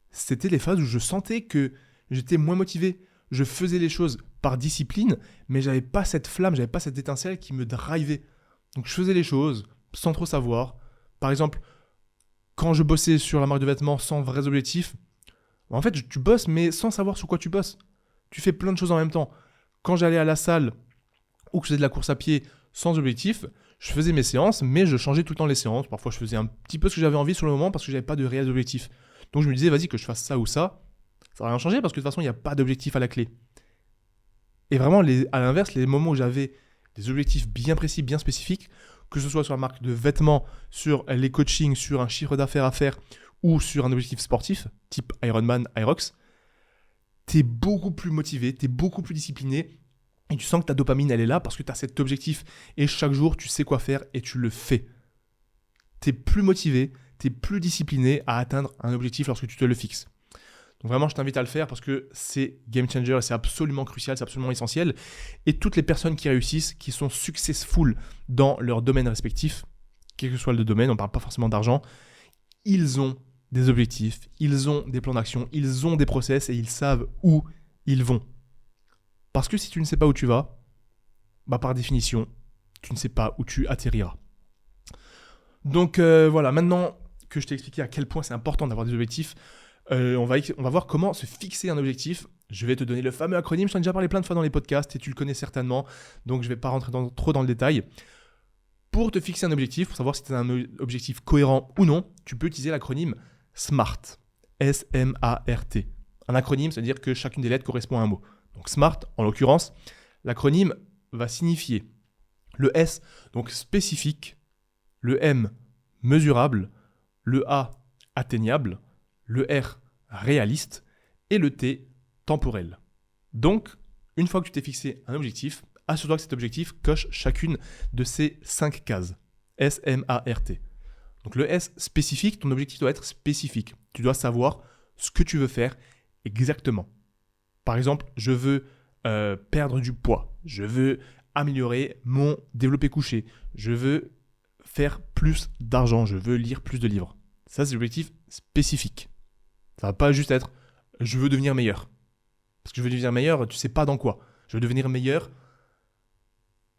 S1: c'était les phases où je sentais que j'étais moins motivé. Je faisais les choses par discipline, mais j'avais pas cette flamme, j'avais pas cette étincelle qui me drivait. Donc je faisais les choses sans trop savoir. Par exemple, quand je bossais sur la marque de vêtements sans vrais objectifs, en fait, tu bosses, mais sans savoir sur quoi tu bosses. Tu fais plein de choses en même temps. Quand j'allais à la salle ou que je faisais de la course à pied sans objectif, je faisais mes séances, mais je changeais tout le temps les séances. Parfois, je faisais un petit peu ce que j'avais envie sur le moment parce que j'avais pas de réel objectif. Donc, je me disais, vas-y, que je fasse ça ou ça. Ça va rien changer parce que de toute façon, il n'y a pas d'objectif à la clé. Et vraiment, à l'inverse, les moments où j'avais des objectifs bien précis, bien spécifiques, que ce soit sur la marque de vêtements, sur les coachings, sur un chiffre d'affaires à faire ou sur un objectif sportif, type Ironman, Irox, t'es beaucoup plus motivé, t'es beaucoup plus discipliné et tu sens que ta dopamine, elle est là parce que tu as cet objectif et chaque jour, tu sais quoi faire et tu le fais. T'es plus motivé, t'es plus discipliné à atteindre un objectif lorsque tu te le fixes. Donc vraiment, je t'invite à le faire parce que c'est game changer et c'est absolument crucial, c'est absolument essentiel. Et toutes les personnes qui réussissent, qui sont successful dans leur domaine respectif, quel que soit le domaine, on ne parle pas forcément d'argent, ils ont des objectifs, ils ont des plans d'action, ils ont des process et ils savent où ils vont. Parce que si tu ne sais pas où tu vas, par définition, tu ne sais pas où tu atterriras. Donc voilà, maintenant que je t'ai expliqué à quel point c'est important d'avoir des objectifs, on va voir comment se fixer un objectif. Je vais te donner le fameux acronyme, je t'en ai déjà parlé plein de fois dans les podcasts et tu le connais certainement, donc je ne vais pas rentrer trop dans le détail. Pour te fixer un objectif, pour savoir si tu as un objectif cohérent ou non, tu peux utiliser l'acronyme SMART. S-M-A-R-T. Un acronyme, ça veut dire que chacune des lettres correspond à un mot. Donc SMART, en l'occurrence, l'acronyme va signifier le S, donc spécifique, le M, mesurable, le A, atteignable, le R, réaliste, et le T, temporel. Donc, une fois que tu t'es fixé un objectif, assure-toi que cet objectif coche chacune de ces 5 cases. S-M-A-R-T. Donc le S spécifique, ton objectif doit être spécifique. Tu dois savoir ce que tu veux faire exactement. Par exemple, je veux perdre du poids. Je veux améliorer mon développé couché. Je veux faire plus d'argent. Je veux lire plus de livres. Ça, c'est l'objectif spécifique. Ça ne va pas juste être « je veux devenir meilleur ». Parce que je veux devenir meilleur, tu ne sais pas dans quoi. Je veux devenir meilleur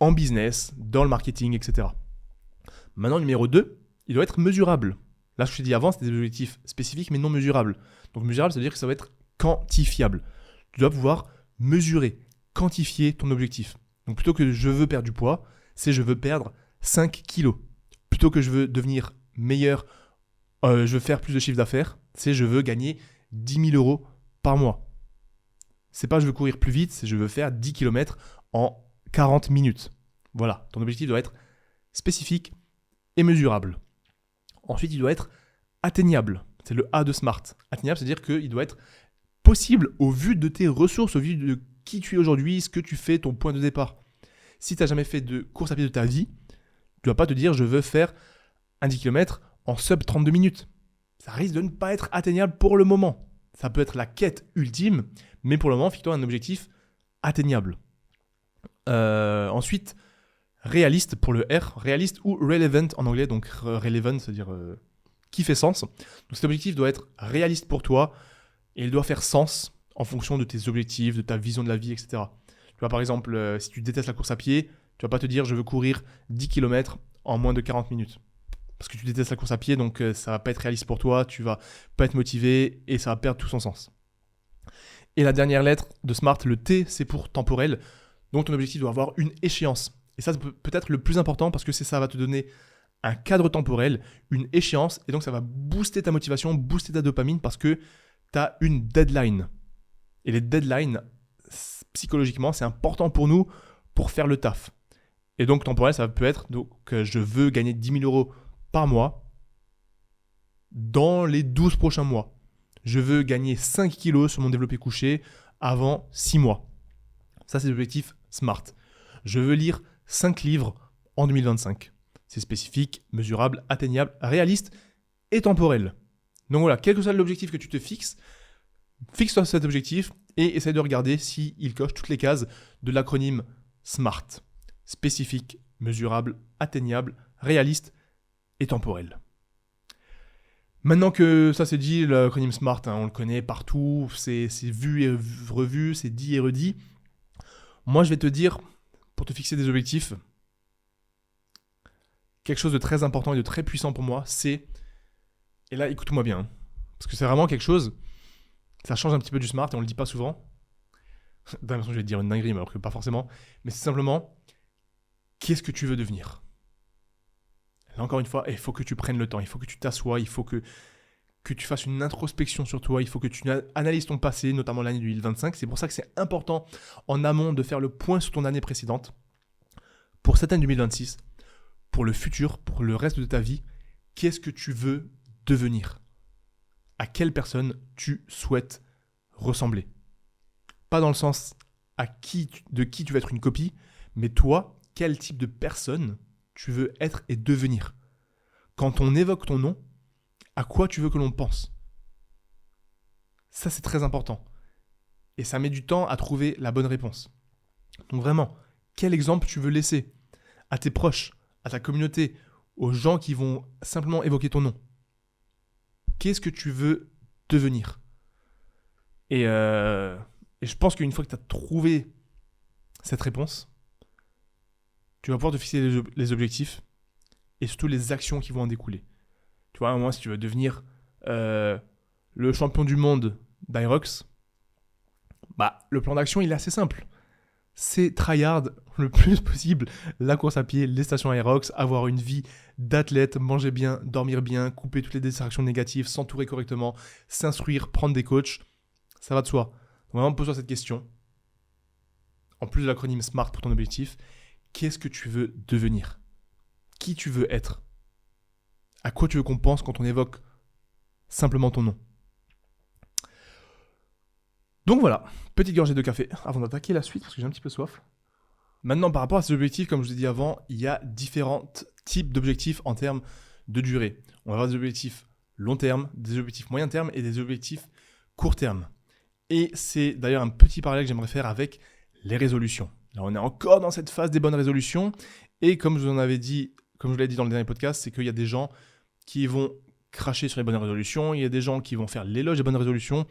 S1: en business, dans le marketing, etc. Maintenant, numéro 2, il doit être mesurable. Là, ce que je t'ai dit avant, c'était des objectifs spécifiques mais non mesurables. Donc mesurable, ça veut dire que ça va être quantifiable. Tu dois pouvoir mesurer, quantifier ton objectif. Donc plutôt que je veux perdre du poids, c'est je veux perdre 5 kilos. Plutôt que je veux devenir meilleur, je veux faire plus de chiffre d'affaires, c'est je veux gagner 10 000 euros par mois. C'est pas je veux courir plus vite, c'est je veux faire 10 km en 40 minutes. Voilà, ton objectif doit être spécifique et mesurable. Ensuite, il doit être atteignable. C'est le A de SMART. Atteignable, c'est-à-dire qu'il doit être possible au vu de tes ressources, au vu de qui tu es aujourd'hui, ce que tu fais, ton point de départ. Si tu n'as jamais fait de course à pied de ta vie, tu ne vas pas te dire je veux faire un 10 km en sub 32 minutes. Ça risque de ne pas être atteignable pour le moment. Ça peut être la quête ultime, mais pour le moment, fixe-toi un objectif atteignable. Ensuite, réaliste pour le R, réaliste ou relevant en anglais, donc relevant, c'est-à-dire qui fait sens. Donc cet objectif doit être réaliste pour toi et il doit faire sens en fonction de tes objectifs, de ta vision de la vie, etc. Tu vois, par exemple, si tu détestes la course à pied, tu vas pas te dire je veux courir 10 km en moins de 40 minutes. Parce que tu détestes la course à pied, donc ça va pas être réaliste pour toi, tu vas pas être motivé et ça va perdre tout son sens. Et la dernière lettre de SMART, le T, c'est pour temporel. Donc ton objectif doit avoir une échéance. Et ça, c'est peut-être le plus important parce que ça va te donner un cadre temporel, une échéance, et donc ça va booster ta motivation, booster ta dopamine parce que tu as une deadline. Et les deadlines, psychologiquement, c'est important pour nous pour faire le taf. Et donc temporel, ça peut être donc, je veux gagner 10 000 euros par mois dans les 12 prochains mois. Je veux gagner 5 kilos sur mon développé couché avant 6 mois. Ça, c'est l'objectif SMART. Je veux lire 5 livres en 2025. C'est spécifique, mesurable, atteignable, réaliste et temporel. Donc voilà, quel que soit l'objectif que tu te fixes, fixe-toi cet objectif et essaie de regarder s'il coche toutes les cases de l'acronyme SMART. Spécifique, mesurable, atteignable, réaliste et temporel. Maintenant que ça c'est dit, l'acronyme SMART, on le connaît partout, c'est vu et revu, c'est dit et redit. Moi je vais te dire, pour te fixer des objectifs, quelque chose de très important et de très puissant pour moi, c'est, et là écoute-moi bien, parce que c'est vraiment quelque chose, ça change un petit peu du SMART et on le dit pas souvent. D'un l'impression que je vais te dire une dinguerie, mais alors que pas forcément, mais c'est simplement, qu'est-ce que tu veux devenir ? Là encore une fois, il faut que tu prennes le temps, il faut que tu t'assoies, il faut que tu fasses une introspection sur toi, il faut que tu analyses ton passé, notamment l'année 2025. C'est pour ça que c'est important en amont de faire le point sur ton année précédente. Pour cette année 2026, pour le futur, pour le reste de ta vie, qu'est-ce que tu veux devenir ? À quelle personne tu souhaites ressembler ? Pas dans le sens de qui tu veux être une copie, mais toi, quel type de personne tu veux être et devenir. Quand on évoque ton nom, à quoi tu veux que l'on pense ? Ça, c'est très important. Et ça met du temps à trouver la bonne réponse. Donc vraiment, quel exemple tu veux laisser à tes proches, à ta communauté, aux gens qui vont simplement évoquer ton nom ? Qu'est-ce que tu veux devenir ? Et je pense qu'une fois que tu as trouvé cette réponse, tu vas pouvoir te fixer les objectifs et surtout les actions qui vont en découler. Tu vois, à un moment, si tu veux devenir le champion du monde d'Aerox, le plan d'action, il est assez simple. C'est tryhard le plus possible la course à pied, les stations Aerox, avoir une vie d'athlète, manger bien, dormir bien, couper toutes les distractions négatives, s'entourer correctement, s'instruire, prendre des coachs. Ça va de soi. Donc vraiment, pose-toi cette question. En plus de l'acronyme SMART pour ton objectif, qu'est-ce que tu veux devenir ? Qui tu veux être ? À quoi tu veux qu'on pense quand on évoque simplement ton nom ? Donc voilà, petite gorgée de café avant d'attaquer la suite parce que j'ai un petit peu soif. Maintenant, par rapport à ces objectifs, comme je vous ai dit avant, il y a différents types d'objectifs en termes de durée. On va avoir des objectifs long terme, des objectifs moyen terme et des objectifs court terme. Et c'est d'ailleurs un petit parallèle que j'aimerais faire avec les résolutions. Là, on est encore dans cette phase des bonnes résolutions. Et comme je vous l'ai dit dans le dernier podcast, c'est qu'il y a des gens qui vont cracher sur les bonnes résolutions, il y a des gens qui vont faire l'éloge des bonnes résolutions.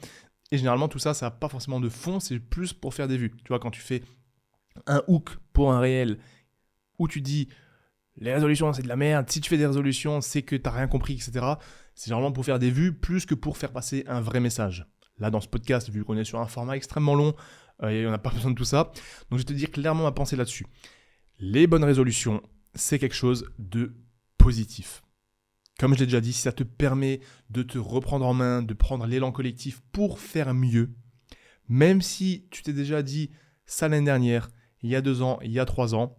S1: Et généralement, tout ça, ça n'a pas forcément de fond, c'est plus pour faire des vues. Tu vois, quand tu fais un hook pour un réel où tu dis les résolutions, c'est de la merde, si tu fais des résolutions, c'est que tu n'as rien compris, etc. C'est généralement pour faire des vues plus que pour faire passer un vrai message. Là, dans ce podcast, vu qu'on est sur un format extrêmement long, et on n'a pas besoin de tout ça. Donc, je vais te dire clairement ma pensée là-dessus. Les bonnes résolutions, c'est quelque chose de positif. Comme je l'ai déjà dit, si ça te permet de te reprendre en main, de prendre l'élan collectif pour faire mieux, même si tu t'es déjà dit ça l'année dernière, il y a 2 ans, il y a 3 ans,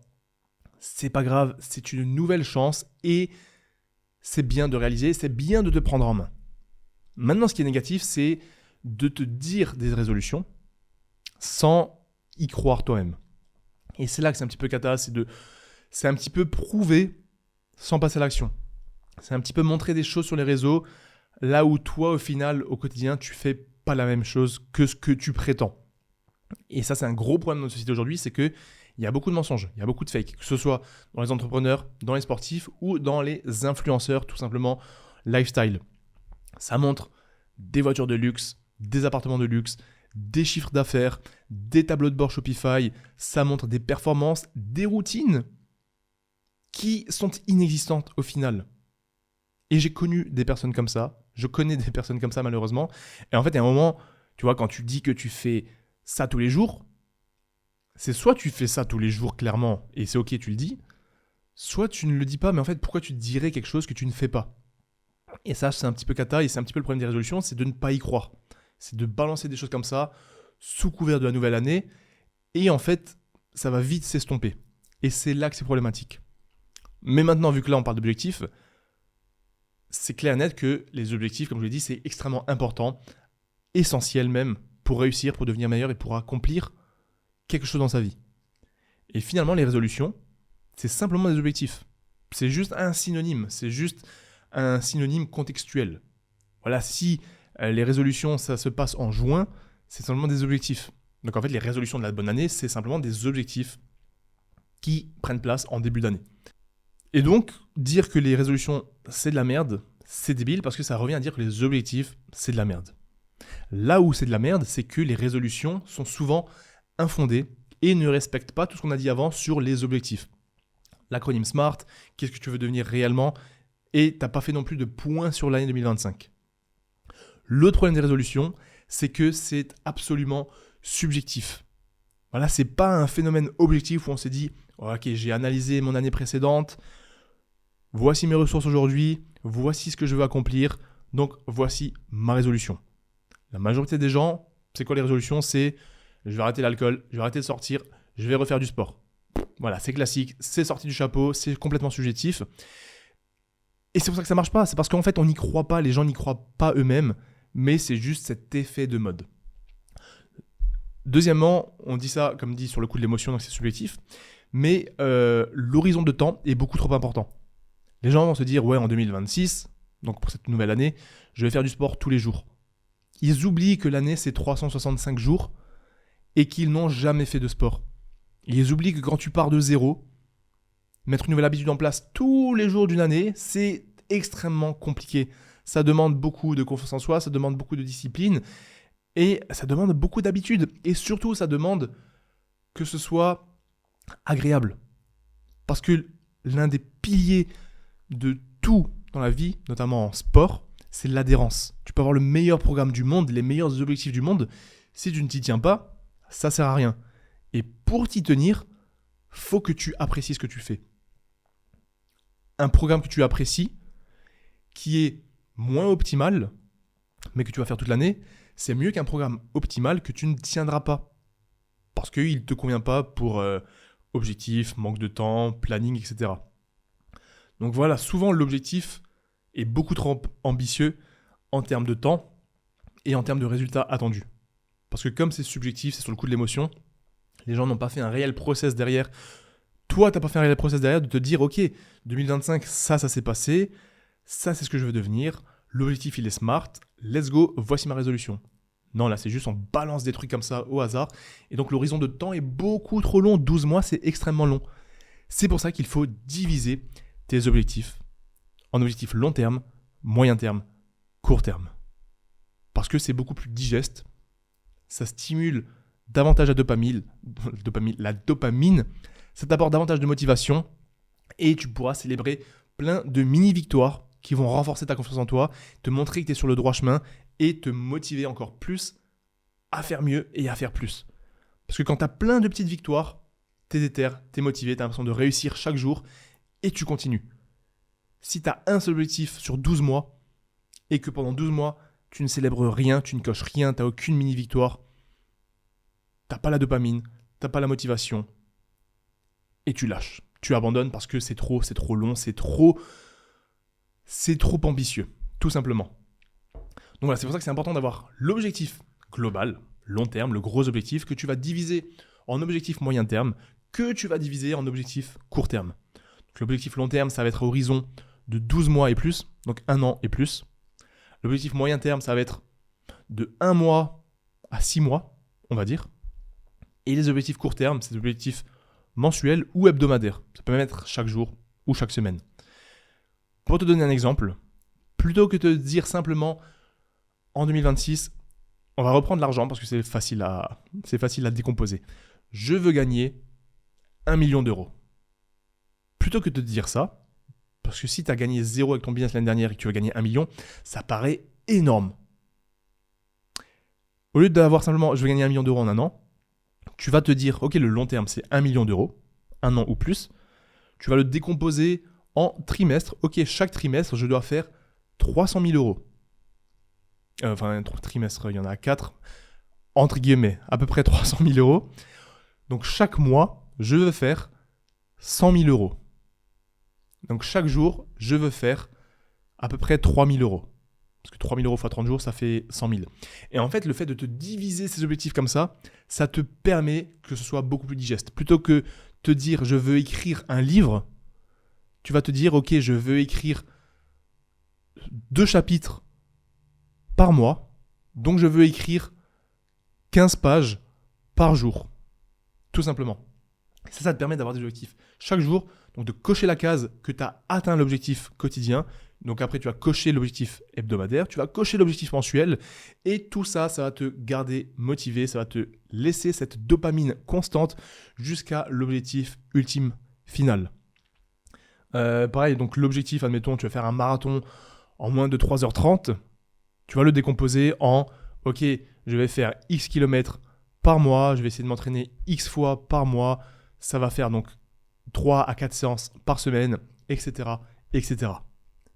S1: c'est pas grave, c'est une nouvelle chance et c'est bien de réaliser, c'est bien de te prendre en main. Maintenant, ce qui est négatif, c'est de te dire des résolutions sans y croire toi-même. Et c'est là que c'est un petit peu cata, c'est un petit peu prouver sans passer à l'action. C'est un petit peu montrer des choses sur les réseaux, là où toi, au final, au quotidien, tu fais pas la même chose que ce que tu prétends. Et ça, c'est un gros problème de notre société aujourd'hui, c'est qu'il y a beaucoup de mensonges, il y a beaucoup de fakes, que ce soit dans les entrepreneurs, dans les sportifs ou dans les influenceurs, tout simplement lifestyle. Ça montre des voitures de luxe, des appartements de luxe, des chiffres d'affaires, des tableaux de bord Shopify, ça montre des performances, des routines qui sont inexistantes au final. Et j'ai connu des personnes comme ça, je connais des personnes comme ça malheureusement, et en fait il y a un moment, tu vois, quand tu dis que tu fais ça tous les jours, c'est soit tu fais ça tous les jours clairement, et c'est ok, tu le dis, soit tu ne le dis pas, mais en fait pourquoi tu te dirais quelque chose que tu ne fais pas? Et ça c'est un petit peu cata, et c'est un petit peu le problème des résolutions, c'est de ne pas y croire. C'est de balancer des choses comme ça, sous couvert de la nouvelle année, et en fait, ça va vite s'estomper. Et c'est là que c'est problématique. Mais maintenant, vu que là, on parle d'objectifs, c'est clair et net que les objectifs, comme je l'ai dit, c'est extrêmement important, essentiel même, pour réussir, pour devenir meilleur et pour accomplir quelque chose dans sa vie. Et finalement, les résolutions, c'est simplement des objectifs. C'est juste un synonyme, c'est juste un synonyme contextuel. Voilà, si les résolutions, ça se passe en juin, c'est simplement des objectifs. Donc en fait, les résolutions de la bonne année, c'est simplement des objectifs qui prennent place en début d'année. Et donc, dire que les résolutions, c'est de la merde, c'est débile parce que ça revient à dire que les objectifs, c'est de la merde. Là où c'est de la merde, c'est que les résolutions sont souvent infondées et ne respectent pas tout ce qu'on a dit avant sur les objectifs. L'acronyme SMART, qu'est-ce que tu veux devenir réellement, et tu n'as pas fait non plus de points sur l'année 2025. L'autre problème des résolutions, c'est que c'est absolument subjectif. Voilà, c'est pas un phénomène objectif où on s'est dit « Ok, j'ai analysé mon année précédente, voici mes ressources aujourd'hui, voici ce que je veux accomplir, donc voici ma résolution. » La majorité des gens, c'est quoi les résolutions? C'est « Je vais arrêter l'alcool, je vais arrêter de sortir, je vais refaire du sport. » Voilà, c'est classique, c'est sorti du chapeau, c'est complètement subjectif. Et c'est pour ça que ça marche pas, c'est parce qu'en fait on n'y croit pas, les gens n'y croient pas eux-mêmes, mais c'est juste cet effet de mode. Deuxièmement, on dit ça, comme dit, sur le coup de l'émotion, donc c'est subjectif, mais l'horizon de temps est beaucoup trop important. Les gens vont se dire, ouais, en 2026, donc pour cette nouvelle année, je vais faire du sport tous les jours. Ils oublient que l'année, c'est 365 jours et qu'ils n'ont jamais fait de sport. Ils oublient que quand tu pars de zéro, mettre une nouvelle habitude en place tous les jours d'une année, c'est extrêmement compliqué. Ça demande beaucoup de confiance en soi, ça demande beaucoup de discipline et ça demande beaucoup d'habitude. Et surtout, ça demande que ce soit agréable. Parce que l'un des piliers de tout dans la vie, notamment en sport, c'est l'adhérence. Tu peux avoir le meilleur programme du monde, les meilleurs objectifs du monde. Si tu ne t'y tiens pas, ça ne sert à rien. Et pour t'y tenir, faut que tu apprécies ce que tu fais. Un programme que tu apprécies, qui est moins optimal, mais que tu vas faire toute l'année, c'est mieux qu'un programme optimal que tu ne tiendras pas. Parce qu'il ne te convient pas pour objectif, manque de temps, planning, etc. Donc voilà, souvent l'objectif est beaucoup trop ambitieux en termes de temps et en termes de résultats attendus. Parce que comme c'est subjectif, c'est sur le coup de l'émotion, les gens n'ont pas fait un réel process derrière. Toi, tu n'as pas fait un réel process derrière de te dire, ok, 2025, ça s'est passé, ça c'est ce que je veux devenir, l'objectif il est smart, let's go, voici ma résolution. Non, là c'est juste on balance des trucs comme ça au hasard, et donc l'horizon de temps est beaucoup trop long, 12 mois c'est extrêmement long. C'est pour ça qu'il faut diviser tes objectifs en objectifs long terme, moyen terme, court terme. Parce que c'est beaucoup plus digeste, ça stimule davantage la dopamine, ça t'apporte davantage de motivation et tu pourras célébrer plein de mini-victoires qui vont renforcer ta confiance en toi, te montrer que tu es sur le droit chemin et te motiver encore plus à faire mieux et à faire plus. Parce que quand tu as plein de petites victoires, t'es déter, t'es motivé, t'as l'impression de réussir chaque jour et tu continues. Si tu as un seul objectif sur 12 mois et que pendant 12 mois, tu ne célèbres rien, tu ne coches rien, tu n'as aucune mini-victoire, tu n'as pas la dopamine, tu n'as pas la motivation et tu lâches. Tu abandonnes parce que c'est trop long, c'est trop ambitieux, tout simplement. Donc voilà, c'est pour ça que c'est important d'avoir l'objectif global, long terme, le gros objectif que tu vas diviser en objectif moyen terme, que tu vas diviser en objectif court terme. Donc, l'objectif long terme, ça va être à horizon de 12 mois et plus, donc 1 an et plus. L'objectif moyen terme, ça va être de 1 mois à 6 mois, on va dire. Et les objectifs court terme, c'est des objectifs mensuels ou hebdomadaires. Ça peut même être chaque jour ou chaque semaine. Pour te donner un exemple, plutôt que de dire simplement en 2026, on va reprendre l'argent parce que c'est facile à décomposer. Je veux gagner 1 million d'euros. Plutôt que de te dire ça, parce que si tu as gagné 0 avec ton business l'année dernière et que tu veux gagner 1 million, ça paraît énorme. Au lieu d'avoir simplement je veux gagner 1 million d'euros en un an, tu vas te dire ok, le long terme c'est 1 million d'euros, un an ou plus. Tu vas le décomposer en trimestres. Ok, chaque trimestre je dois faire 300 000 euros. Enfin, trimestre, il y en a 4, entre guillemets, à peu près 300 000 euros. Donc chaque mois, je veux faire 100 000 euros. Donc chaque jour, je veux faire à peu près 3 000 euros. Parce que 3 000 euros x 30 jours, ça fait 100 000. Et en fait, le fait de te diviser ces objectifs comme ça te permet que ce soit beaucoup plus digeste. Plutôt que te dire, je veux écrire un livre, tu vas te dire, ok, je veux écrire 2 chapitres par mois, donc je veux écrire 15 pages par jour. Tout simplement. Ça te permet d'avoir des objectifs chaque jour, donc de cocher la case que tu as atteint l'objectif quotidien. Donc après, tu vas cocher l'objectif hebdomadaire, tu vas cocher l'objectif mensuel, et tout ça, ça va te garder motivé, ça va te laisser cette dopamine constante jusqu'à l'objectif ultime final. Pareil, donc l'objectif, admettons, tu vas faire un marathon en moins de 3h30, tu vas le décomposer en, ok, je vais faire X kilomètres par mois, je vais essayer de m'entraîner X fois par mois, ça va faire donc 3 à 4 séances par semaine, etc., etc.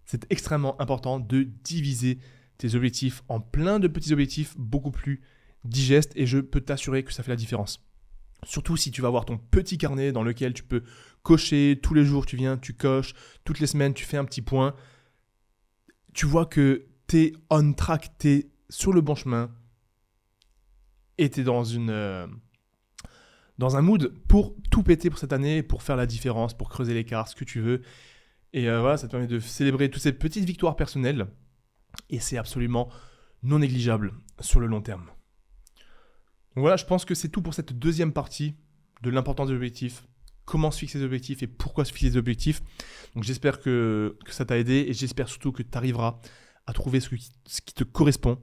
S1: C'est extrêmement important de diviser tes objectifs en plein de petits objectifs beaucoup plus digestes et je peux t'assurer que ça fait la différence. Surtout si tu vas avoir ton petit carnet dans lequel tu peux cocher, tous les jours tu viens, tu coches, toutes les semaines tu fais un petit point. Tu vois que tu es on track, tu es sur le bon chemin et tu es dans un mood pour tout péter pour cette année, pour faire la différence, pour creuser l'écart, ce que tu veux. Et voilà, ça te permet de célébrer toutes ces petites victoires personnelles. Et c'est absolument non négligeable sur le long terme. Donc voilà, je pense que c'est tout pour cette deuxième partie de l'importance des objectifs. Comment se fixer des objectifs et pourquoi se fixer des objectifs. Donc j'espère que ça t'a aidé et j'espère surtout que tu arriveras à trouver ce qui te correspond.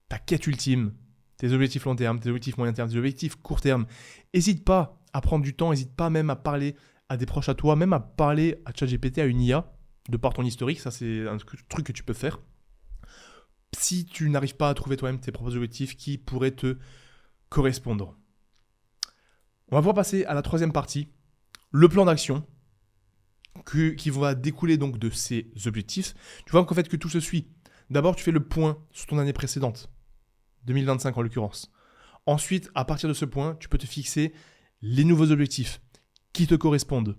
S1: Ta quête ultime, tes objectifs long terme, tes objectifs moyen terme, tes objectifs court terme. N'hésite pas à prendre du temps, n'hésite pas même à parler à des proches à toi, même à parler à ChatGPT, à une IA, de par ton historique, ça c'est un truc que tu peux faire. Si tu n'arrives pas à trouver toi-même tes propres objectifs qui pourraient te correspondre. On va pouvoir passer à la troisième partie, le plan d'action, qui va découler donc de ces objectifs. Tu vois qu'en fait que tout se suit. D'abord, tu fais le point sur ton année précédente, 2025 en l'occurrence. Ensuite, à partir de ce point, tu peux te fixer les nouveaux objectifs qui te correspondent.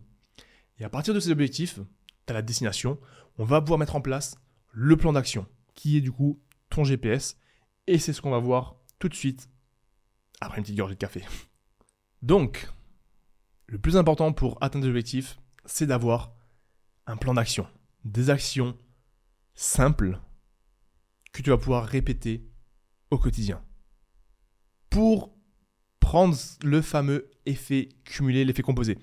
S1: Et à partir de ces objectifs, tu as la destination, on va pouvoir mettre en place le plan d'action, qui est du coup ton GPS, et c'est ce qu'on va voir tout de suite, après une petite gorgée de café. Donc, le plus important pour atteindre des objectifs, c'est d'avoir un plan d'action, des actions simples que tu vas pouvoir répéter au quotidien. Pour prendre le fameux effet cumulé, l'effet composé.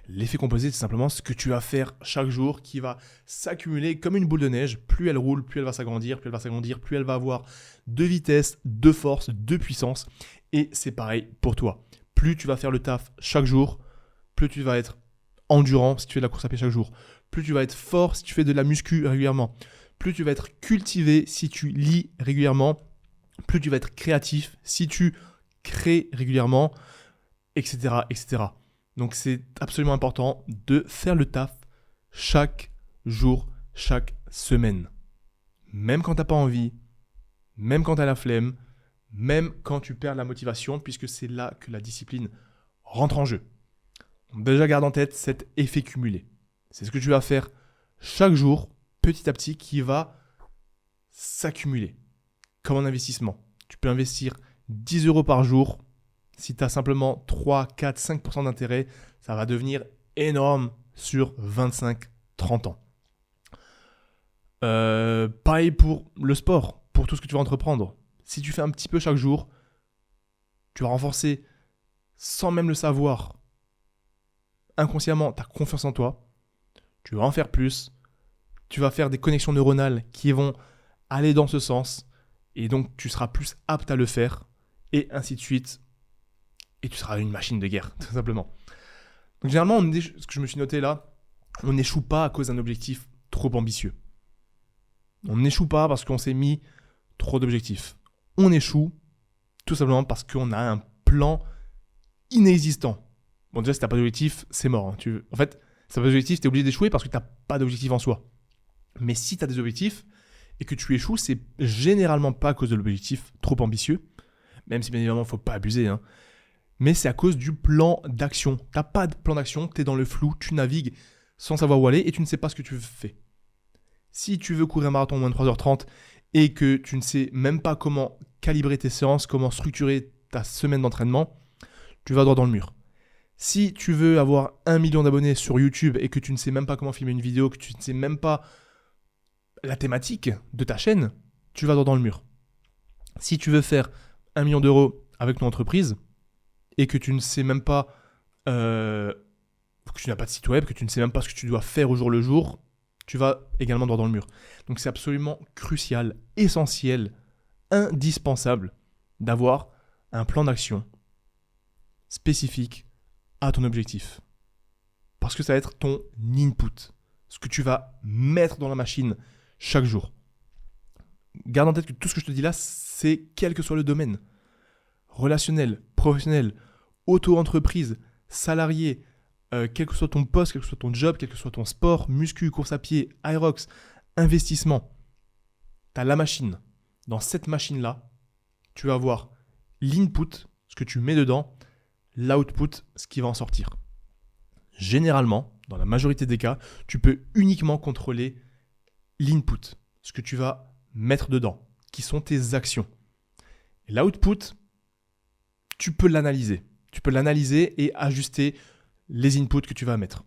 S1: L'effet composé, c'est simplement ce que tu vas faire chaque jour qui va s'accumuler comme une boule de neige. Plus elle roule, plus elle va s'agrandir, plus elle va avoir de vitesse, de force, de puissance. Et c'est pareil pour toi. Plus tu vas faire le taf chaque jour, plus tu vas être endurant si tu fais de la course à pied chaque jour. Plus tu vas être fort si tu fais de la muscu régulièrement. plus tu vas être cultivé si tu lis régulièrement, plus tu vas être créatif si tu crées régulièrement, etc., etc. Donc c'est absolument important de faire le taf chaque jour, chaque semaine. Même quand tu n'as pas envie, même quand tu as la flemme, même quand tu perds la motivation, puisque c'est là que la discipline rentre en jeu. Donc déjà, garde en tête cet effet cumulé. C'est ce que tu vas faire chaque jour, petit à petit, qui va s'accumuler. Comme un investissement. Tu peux investir 10 euros par jour. Si tu as simplement 3, 4, 5% d'intérêt, ça va devenir énorme sur 25, 30 ans. Pareil pour le sport, pour tout ce que tu vas entreprendre. Si tu fais un petit peu chaque jour, tu vas renforcer, sans même le savoir, inconsciemment, ta confiance en toi. Tu vas en faire plus. Tu vas faire des connexions neuronales qui vont aller dans ce sens. Et donc, tu seras plus apte à le faire. Et ainsi de suite. Et tu seras une machine de guerre, tout simplement. Donc, généralement, ce que je me suis noté là, on n'échoue pas à cause d'un objectif trop ambitieux. On n'échoue pas parce qu'on s'est mis trop d'objectifs. On échoue tout simplement parce qu'on a un plan inexistant. Bon, déjà, si tu n'as pas d'objectif, c'est mort. Hein. En fait, si tu n'as pas d'objectif, tu es obligé d'échouer parce que tu n'as pas d'objectif en soi. Mais si tu as des objectifs et que tu échoues, c'est généralement pas à cause de l'objectif trop ambitieux, même si bien évidemment, il ne faut pas abuser. Hein. Mais c'est à cause du plan d'action. Tu n'as pas de plan d'action, tu es dans le flou, tu navigues sans savoir où aller et tu ne sais pas ce que tu fais. Si tu veux courir un marathon en moins de 3h30 et que tu ne sais même pas comment calibrer tes séances, comment structurer ta semaine d'entraînement, tu vas droit dans le mur. Si tu veux avoir 1 million d'abonnés sur YouTube et que tu ne sais même pas comment filmer une vidéo, que tu ne sais même pas la thématique de ta chaîne, tu vas droit dans le mur. Si tu veux faire 1 million d'euros avec ton entreprise et que tu ne sais même pas, que tu n'as pas de site web, que tu ne sais même pas ce que tu dois faire au jour le jour, tu vas également droit dans le mur. Donc c'est absolument crucial, essentiel, indispensable d'avoir un plan d'action spécifique à ton objectif. Parce que ça va être ton input, ce que tu vas mettre dans la machine chaque jour. Garde en tête que tout ce que je te dis là, c'est quel que soit le domaine. Relationnel, professionnel, auto-entreprise, salarié, quel que soit ton poste, quel que soit ton job, quel que soit ton sport, muscu, course à pied, Aerox, investissement. Tu as la machine. Dans cette machine-là, tu vas avoir l'input, ce que tu mets dedans, l'output, ce qui va en sortir. Généralement, dans la majorité des cas, tu peux uniquement contrôler l'input, ce que tu vas mettre dedans, qui sont tes actions. Et l'output, tu peux l'analyser. Tu peux l'analyser et ajuster les inputs que tu vas mettre.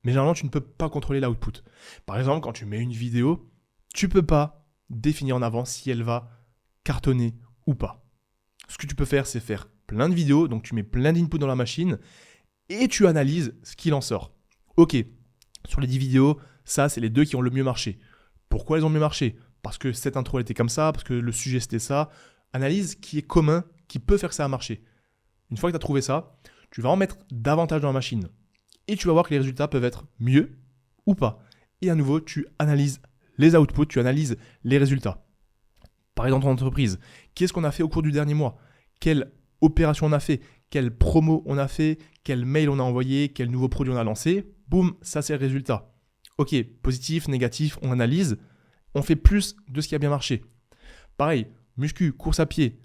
S1: Mais généralement, tu ne peux pas contrôler l'output. Par exemple, quand tu mets une vidéo, tu ne peux pas définir en avance si elle va cartonner ou pas. Ce que tu peux faire, c'est faire plein de vidéos, donc tu mets plein d'inputs dans la machine et tu analyses ce qu'il en sort. Ok, sur les 10 vidéos, ça, c'est les 2 qui ont le mieux marché. Pourquoi elles ont mieux marché ? Parce que cette intro, elle était comme ça, parce que le sujet, c'était ça. Analyse qui est commun, qui peut faire que ça a marché. Une fois que tu as trouvé ça, tu vas en mettre davantage dans la machine. Et tu vas voir que les résultats peuvent être mieux ou pas. Et à nouveau, tu analyses les outputs, tu analyses les résultats. Par exemple, dans ton entreprise, qu'est-ce qu'on a fait au cours du dernier mois ? Quelle opération on a fait ? Quelle promo on a fait ? Quel mail on a envoyé ? Quel nouveau produit on a lancé ? Boum, ça c'est le résultat. Ok, positif, négatif, on analyse. On fait plus de ce qui a bien marché. Pareil, muscu, course à pied.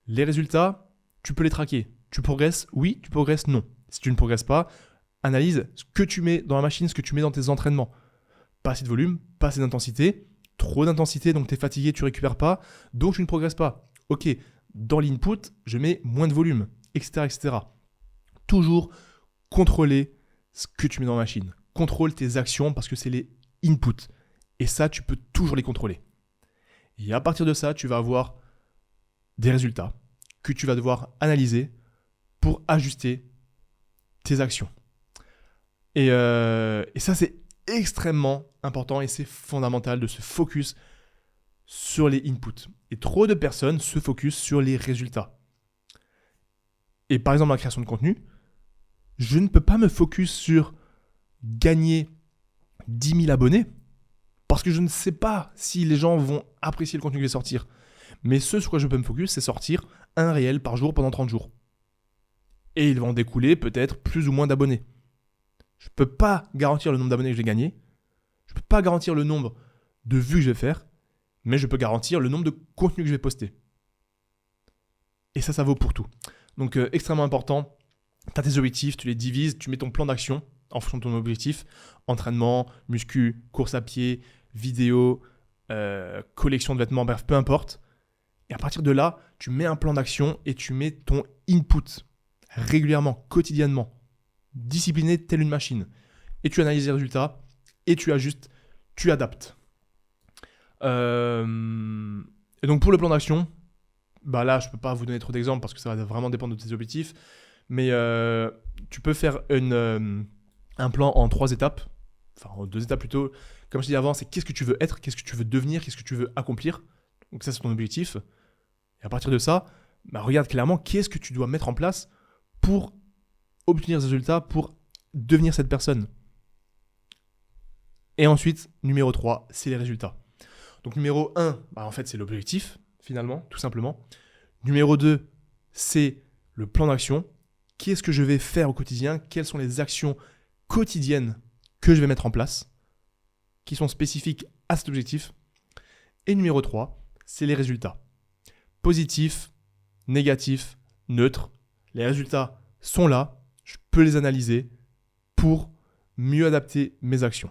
S1: Les résultats, tu peux les traquer. Tu progresses, oui, tu progresses, non. Si tu ne progresses pas, analyse ce que tu mets dans la machine, ce que tu mets dans tes entraînements. Pas assez de volume, pas assez d'intensité. Trop d'intensité, donc tu es fatigué, tu ne récupères pas, donc tu ne progresses pas. Ok, dans l'input, je mets moins de volume, etc., etc. Toujours contrôler ce que tu mets dans la machine. Contrôle tes actions parce que c'est les inputs. Et ça, tu peux toujours les contrôler. Et à partir de ça, tu vas avoir des résultats que tu vas devoir analyser pour ajuster tes actions. Et ça, c'est extrêmement important et c'est fondamental de se focus sur les inputs. Et trop de personnes se focus sur les résultats. Et par exemple, dans la création de contenu, je ne peux pas me focus sur gagner 10 000 abonnés Parce que je ne sais pas si les gens vont apprécier le contenu que je vais sortir. Mais ce sur quoi je peux me focus, c'est sortir un réel par jour pendant 30 jours. Et il va en découler peut-être plus ou moins d'abonnés. Je ne peux pas garantir le nombre d'abonnés que je vais gagner. Je ne peux pas garantir le nombre de vues que je vais faire. Mais je peux garantir le nombre de contenus que je vais poster. Et ça vaut pour tout. Donc extrêmement important, tu as tes objectifs, tu les divises, tu mets ton plan d'action en fonction de ton objectif. Entraînement, muscu, course à pied, vidéo, collection de vêtements, bref, peu importe. Et à partir de là, tu mets un plan d'action et tu mets ton input régulièrement, quotidiennement, discipliné telle une machine. Et tu analyses les résultats et tu ajustes, tu adaptes. Et donc pour le plan d'action, là je peux pas vous donner trop d'exemples parce que ça va vraiment dépendre de tes objectifs, mais tu peux faire un plan en 3 étapes, enfin en 2 étapes plutôt. Comme je disais avant, c'est qu'est-ce que tu veux être, qu'est-ce que tu veux devenir, qu'est-ce que tu veux accomplir. Donc ça c'est ton objectif. Et à partir de ça, regarde clairement qu'est-ce que tu dois mettre en place pour obtenir ces résultats, pour devenir cette personne. Et ensuite, numéro 3, c'est les résultats. Donc numéro 1, en fait c'est l'objectif finalement, tout simplement. Numéro 2, c'est le plan d'action. Qu'est-ce que je vais faire au quotidien ? Quelles sont les actions quotidiennes que je vais mettre en place qui sont spécifiques à cet objectif ? Et numéro 3, c'est les résultats. Positifs, négatifs, neutres. Les résultats sont là, je peux les analyser pour mieux adapter mes actions.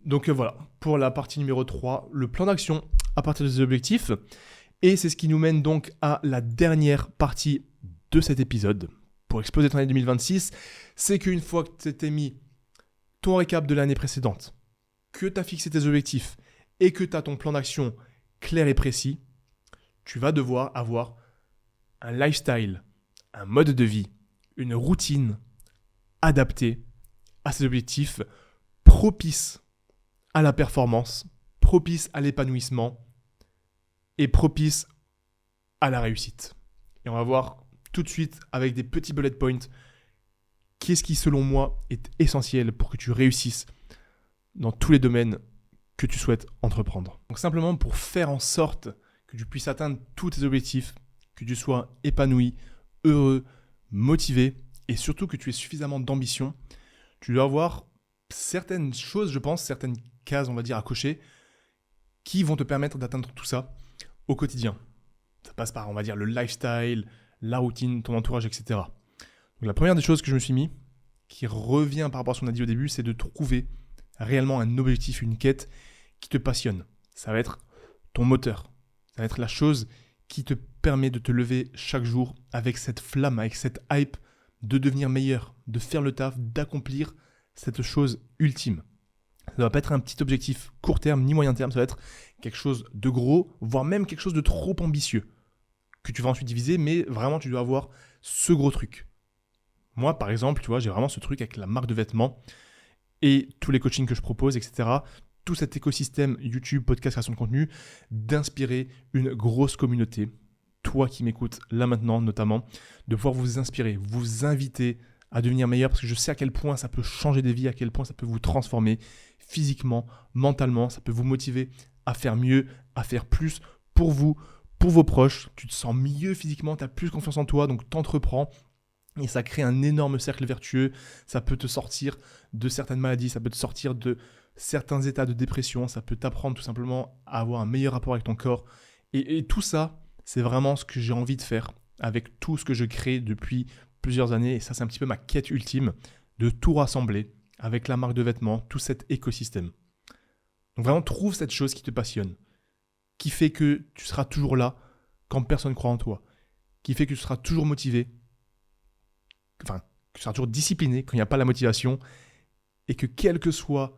S1: Donc voilà, pour la partie numéro 3, le plan d'action à partir des objectifs. Et c'est ce qui nous mène donc à la dernière partie de cet épisode. Pour exploser ton année 2026, c'est qu'une fois que tu t'es mis ton récap de l'année précédente, que tu as fixé tes objectifs et que tu as ton plan d'action clair et précis, tu vas devoir avoir un lifestyle, un mode de vie, une routine adaptée à ces objectifs, propice à la performance, propice à l'épanouissement et propice à la réussite. Et on va voir tout de suite avec des petits bullet points qu'est-ce qui selon moi est essentiel pour que tu réussisses dans tous les domaines que tu souhaites entreprendre. Donc simplement pour faire en sorte que tu puisses atteindre tous tes objectifs, que tu sois épanoui, heureux, motivé et surtout que tu aies suffisamment d'ambition, tu dois avoir certaines choses, je pense, certaines cases, on va dire, à cocher qui vont te permettre d'atteindre tout ça au quotidien. Ça passe par, on va dire, le lifestyle, la routine, ton entourage, etc. Donc la première des choses que je me suis mis, qui revient par rapport à ce qu'on a dit au début, c'est de trouver réellement un objectif, une quête qui te passionne. Ça va être ton moteur. Ça va être la chose qui te permet de te lever chaque jour avec cette flamme, avec cette hype de devenir meilleur, de faire le taf, d'accomplir cette chose ultime. Ça ne va pas être un petit objectif court terme ni moyen terme, ça va être quelque chose de gros, voire même quelque chose de trop ambitieux, que tu vas ensuite diviser, mais vraiment tu dois avoir ce gros truc. Moi par exemple, tu vois, j'ai vraiment ce truc avec la marque de vêtements et tous les coachings que je propose, etc. Tout cet écosystème YouTube, podcast, création de contenu, d'inspirer une grosse communauté, toi qui m'écoutes là maintenant notamment, de pouvoir vous inspirer, vous inviter à devenir meilleur parce que je sais à quel point ça peut changer des vies, à quel point ça peut vous transformer physiquement, mentalement, ça peut vous motiver à faire mieux, à faire plus pour vous, pour vos proches. Tu te sens mieux physiquement, tu as plus confiance en toi, donc t'entreprends et ça crée un énorme cercle vertueux. Ça peut te sortir de certaines maladies, ça peut te sortir de certains états de dépression, ça peut t'apprendre tout simplement à avoir un meilleur rapport avec ton corps. Et tout ça, c'est vraiment ce que j'ai envie de faire avec tout ce que je crée depuis plusieurs années. Et ça, c'est un petit peu ma quête ultime de tout rassembler avec la marque de vêtements, tout cet écosystème. Donc vraiment, trouve cette chose qui te passionne, qui fait que tu seras toujours là quand personne ne croit en toi, qui fait que tu seras toujours motivé, que tu seras toujours discipliné quand il n'y a pas la motivation et que quels que soient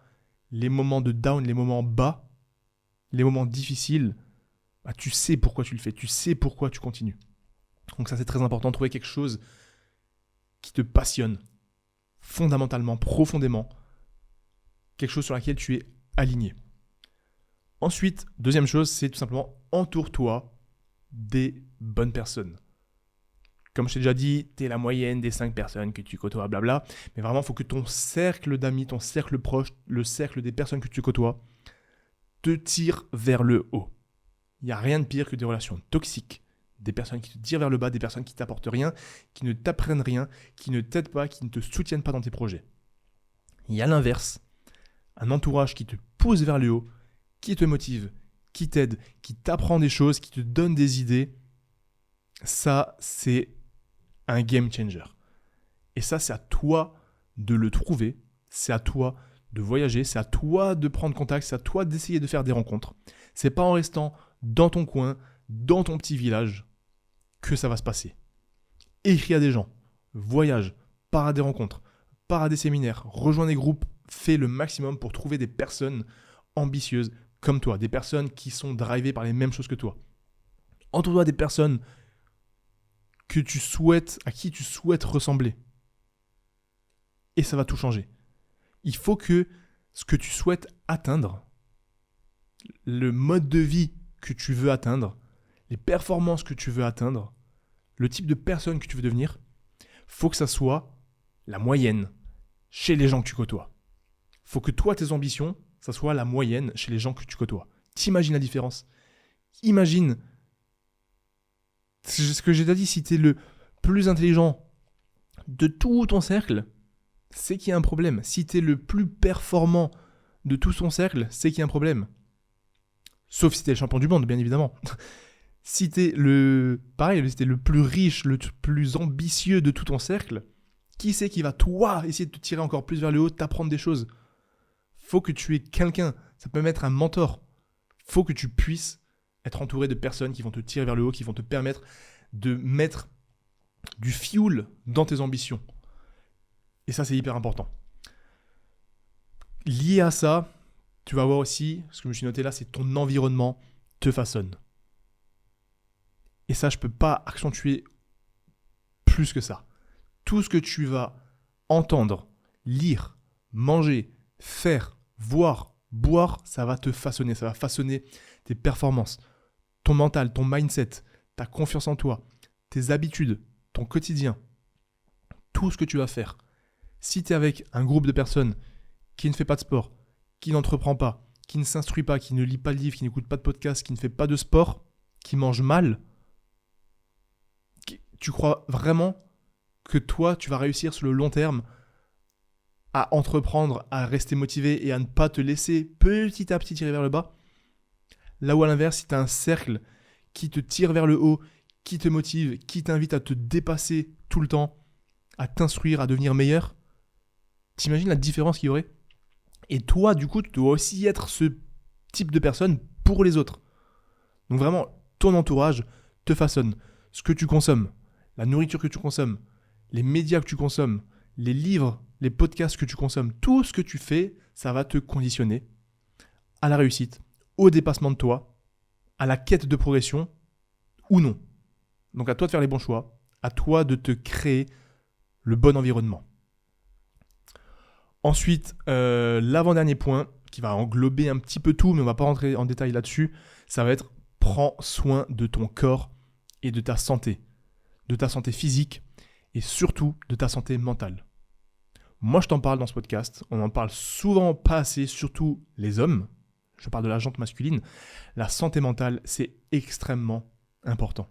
S1: les moments de down, les moments bas, les moments difficiles, tu sais pourquoi tu le fais, tu sais pourquoi tu continues. Donc ça, c'est très important, trouver quelque chose qui te passionne fondamentalement, profondément, quelque chose sur laquelle tu es aligné. Ensuite, deuxième chose, c'est tout simplement entoure-toi des bonnes personnes. Comme je t'ai déjà dit, tu es la moyenne des 5 personnes que tu côtoies, blabla. Mais vraiment, il faut que ton cercle d'amis, ton cercle proche, le cercle des personnes que tu côtoies, te tire vers le haut. Il n'y a rien de pire que des relations toxiques, des personnes qui te tirent vers le bas, des personnes qui ne t'apportent rien, qui ne t'apprennent rien, qui ne t'aident pas, qui ne te soutiennent pas dans tes projets. Il y a l'inverse, un entourage qui te pousse vers le haut, qui te motive, qui t'aide, qui t'apprend des choses, qui te donne des idées. Ça, c'est un game changer. Et ça, c'est à toi de le trouver, c'est à toi de voyager, c'est à toi de prendre contact, c'est à toi d'essayer de faire des rencontres. C'est pas en restant dans ton coin, dans ton petit village, que ça va se passer. Écris à des gens, voyage, pars à des rencontres, pars à des séminaires, rejoins des groupes, fais le maximum pour trouver des personnes ambitieuses comme toi, des personnes qui sont drivées par les mêmes choses que toi. Entoure-toi des personnes à qui tu souhaites ressembler. Et ça va tout changer. Il faut que ce que tu souhaites atteindre, le mode de vie que tu veux atteindre, les performances que tu veux atteindre, le type de personne que tu veux devenir, faut que ça soit la moyenne chez les gens que tu côtoies. Faut que toi, tes ambitions, ça soit la moyenne chez les gens que tu côtoies. T'imagines la différence? Imagine, c'est ce que j'ai déjà dit, si tu es le plus intelligent de tout ton cercle, c'est qu'il y a un problème. Si tu es le plus performant de tout son cercle, c'est qu'il y a un problème. Sauf si tu es le champion du monde, bien évidemment. Si tu es si t'es le plus riche, le plus ambitieux de tout ton cercle, qui c'est qui va, toi, essayer de te tirer encore plus vers le haut, t'apprendre des choses? Faut que tu aies quelqu'un. Ça peut même être un mentor. Faut que tu puisses être entouré de personnes qui vont te tirer vers le haut, qui vont te permettre de mettre du fuel dans tes ambitions. Et ça, c'est hyper important. Lié à ça, tu vas voir aussi, ce que je me suis noté là, c'est ton environnement te façonne. Et ça, je ne peux pas accentuer plus que ça. Tout ce que tu vas entendre, lire, manger, faire, voir, boire, ça va te façonner. Ça va façonner tes performances, ton mental, ton mindset, ta confiance en toi, tes habitudes, ton quotidien, tout ce que tu vas faire. Si tu es avec un groupe de personnes qui ne fait pas de sport, qui n'entreprend pas, qui ne s'instruit pas, qui ne lit pas de livre, qui n'écoute pas de podcast, qui ne fait pas de sport, qui mange mal, tu crois vraiment que toi, tu vas réussir sur le long terme à entreprendre, à rester motivé et à ne pas te laisser petit à petit tirer vers le bas? Là où à l'inverse, si tu as un cercle qui te tire vers le haut, qui te motive, qui t'invite à te dépasser tout le temps, à t'instruire, à devenir meilleur, t'imagines la différence qu'il y aurait? Et toi, du coup, tu dois aussi être ce type de personne pour les autres. Donc vraiment, ton entourage te façonne. Ce que tu consommes, la nourriture que tu consommes, les médias que tu consommes, les livres, les podcasts que tu consommes, tout ce que tu fais, ça va te conditionner à la réussite, au dépassement de toi, à la quête de progression ou non. Donc à toi de faire les bons choix, à toi de te créer le bon environnement. Ensuite, l'avant-dernier point, qui va englober un petit peu tout, mais on ne va pas rentrer en détail là-dessus, ça va être prends soin de ton corps et de ta santé physique et surtout de ta santé mentale. Moi, je t'en parle dans ce podcast, on en parle souvent pas assez, surtout les hommes. Je parle de la jante masculine. La santé mentale, c'est extrêmement important.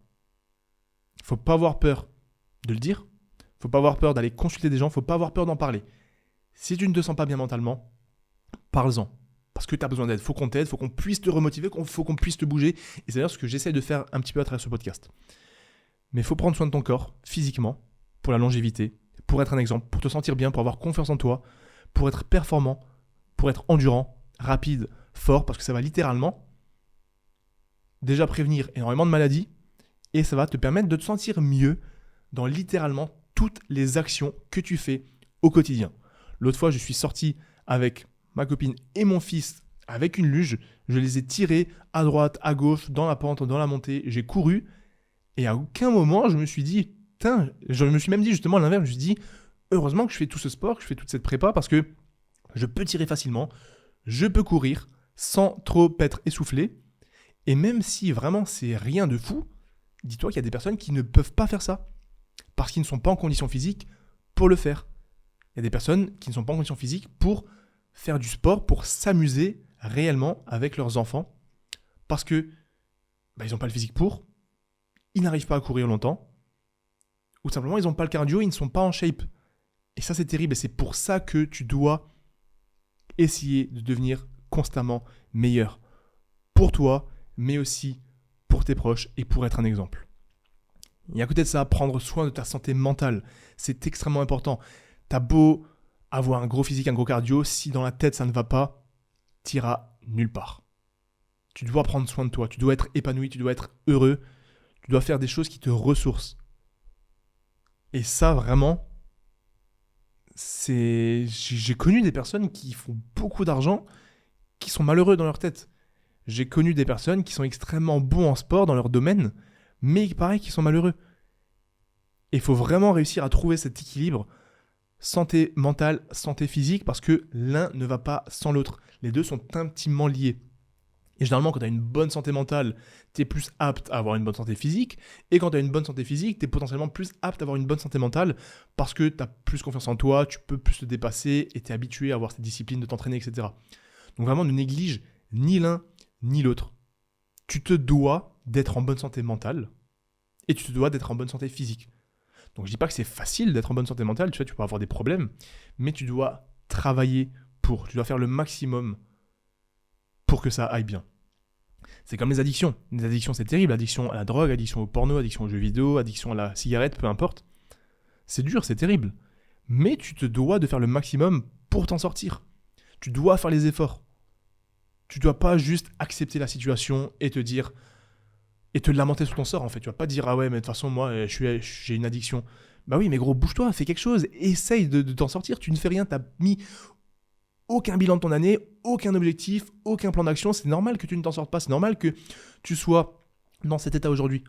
S1: Il ne faut pas avoir peur de le dire, il ne faut pas avoir peur d'aller consulter des gens, il ne faut pas avoir peur d'en parler. Si tu ne te sens pas bien mentalement, parle-en. Parce que tu as besoin d'aide. Il faut qu'on t'aide, il faut qu'on puisse te remotiver, il faut qu'on puisse te bouger. Et c'est d'ailleurs ce que j'essaie de faire un petit peu à travers ce podcast. Mais il faut prendre soin de ton corps, physiquement, pour la longévité, pour être un exemple, pour te sentir bien, pour avoir confiance en toi, pour être performant, pour être endurant, rapide, fort, parce que ça va littéralement déjà prévenir énormément de maladies et ça va te permettre de te sentir mieux dans littéralement toutes les actions que tu fais au quotidien. L'autre fois, je suis sorti avec ma copine et mon fils avec une luge. Je les ai tirés à droite, à gauche, dans la pente, dans la montée. J'ai couru et à aucun moment, je me suis dit, putain, je me suis même dit justement à l'inverse, je me suis dit, heureusement que je fais tout ce sport, que je fais toute cette prépa parce que je peux tirer facilement, je peux courir sans trop être essoufflé. Et même si vraiment c'est rien de fou, dis-toi qu'il y a des personnes qui ne peuvent pas faire ça. parce qu'ils ne sont pas en condition physique pour le faire. Il y a des personnes qui ne sont pas en condition physique pour faire du sport, pour s'amuser réellement avec leurs enfants, parce que ils n'ont pas le physique pour, ils n'arrivent pas à courir longtemps, ou simplement ils n'ont pas le cardio, ils ne sont pas en shape. Et ça c'est terrible, et c'est pour ça que tu dois essayer de devenir constamment meilleur pour toi, mais aussi pour tes proches et pour être un exemple. Et à côté de ça, prendre soin de ta santé mentale, c'est extrêmement important. T'as beau avoir un gros physique, un gros cardio, si dans la tête ça ne va pas, t'iras nulle part. Tu dois prendre soin de toi, tu dois être épanoui, tu dois être heureux, tu dois faire des choses qui te ressourcent. Et ça, vraiment, j'ai connu des personnes qui font beaucoup d'argent, qui sont malheureux dans leur tête. J'ai connu des personnes qui sont extrêmement bons en sport dans leur domaine, mais pareil, qui sont malheureux. Et il faut vraiment réussir à trouver cet équilibre santé mentale, santé physique, parce que l'un ne va pas sans l'autre. Les deux sont intimement liés. Et généralement, quand tu as une bonne santé mentale, tu es plus apte à avoir une bonne santé physique. Et quand tu as une bonne santé physique, tu es potentiellement plus apte à avoir une bonne santé mentale parce que tu as plus confiance en toi, tu peux plus te dépasser et tu es habitué à avoir cette discipline de t'entraîner, etc. Donc vraiment, ne néglige ni l'un ni l'autre. Tu te dois d'être en bonne santé mentale et tu te dois d'être en bonne santé physique. Donc je dis pas que c'est facile d'être en bonne santé mentale, tu vois, tu peux avoir des problèmes, mais tu dois travailler pour, tu dois faire le maximum pour que ça aille bien. C'est comme les addictions. Les addictions, c'est terrible. Addiction à la drogue, addiction au porno, addiction aux jeux vidéo, addiction à la cigarette, peu importe. C'est dur, c'est terrible. Mais tu te dois de faire le maximum pour t'en sortir. Tu dois faire les efforts. Tu dois pas juste accepter la situation et te dire et te lamenter sur ton sort en fait. Tu vas pas dire ah ouais mais de toute façon moi j'ai une addiction. Bah oui mais gros bouge-toi, fais quelque chose, essaye de t'en sortir. Tu ne fais rien, t'as mis aucun bilan de ton année, aucun objectif, aucun plan d'action. C'est normal que tu ne t'en sortes pas, c'est normal que tu sois dans cet état aujourd'hui.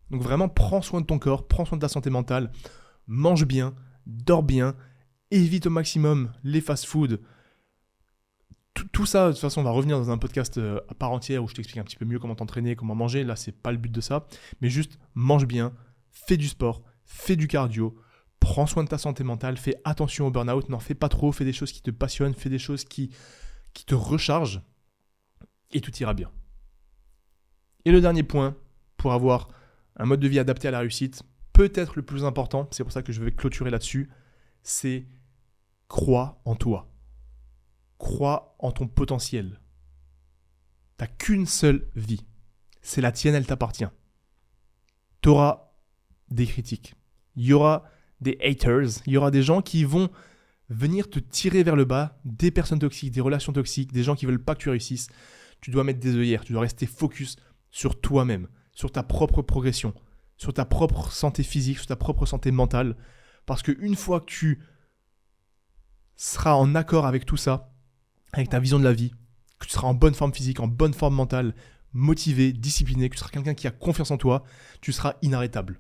S1: Donc vraiment prends soin de ton corps, prends soin de ta santé mentale, mange bien, dors bien, évite au maximum les fast-foods. Tout ça, de toute façon, on va revenir dans un podcast à part entière où je t'explique un petit peu mieux comment t'entraîner, comment manger. Là, c'est pas le but de ça. Mais juste, mange bien, fais du sport, fais du cardio, prends soin de ta santé mentale, fais attention au burn-out, n'en fais pas trop, fais des choses qui te passionnent, fais des choses qui te rechargent et tout ira bien. Et le dernier point, pour avoir un mode de vie adapté à la réussite, peut-être le plus important, c'est pour ça que je vais clôturer là-dessus, c'est crois en toi. Crois en ton potentiel. T'as qu'une seule vie. C'est la tienne, elle t'appartient. T'auras des critiques. Il y aura des haters. Il y aura des gens qui vont venir te tirer vers le bas, des personnes toxiques, des relations toxiques, des gens qui veulent pas que tu réussisses. Tu dois mettre des œillères. Tu dois rester focus sur toi-même, sur ta propre progression, sur ta propre santé physique, sur ta propre santé mentale. Parce qu'une fois que tu seras en accord avec tout ça, avec ta vision de la vie, que tu seras en bonne forme physique, en bonne forme mentale, motivé, discipliné, que tu seras quelqu'un qui a confiance en toi, tu seras inarrêtable.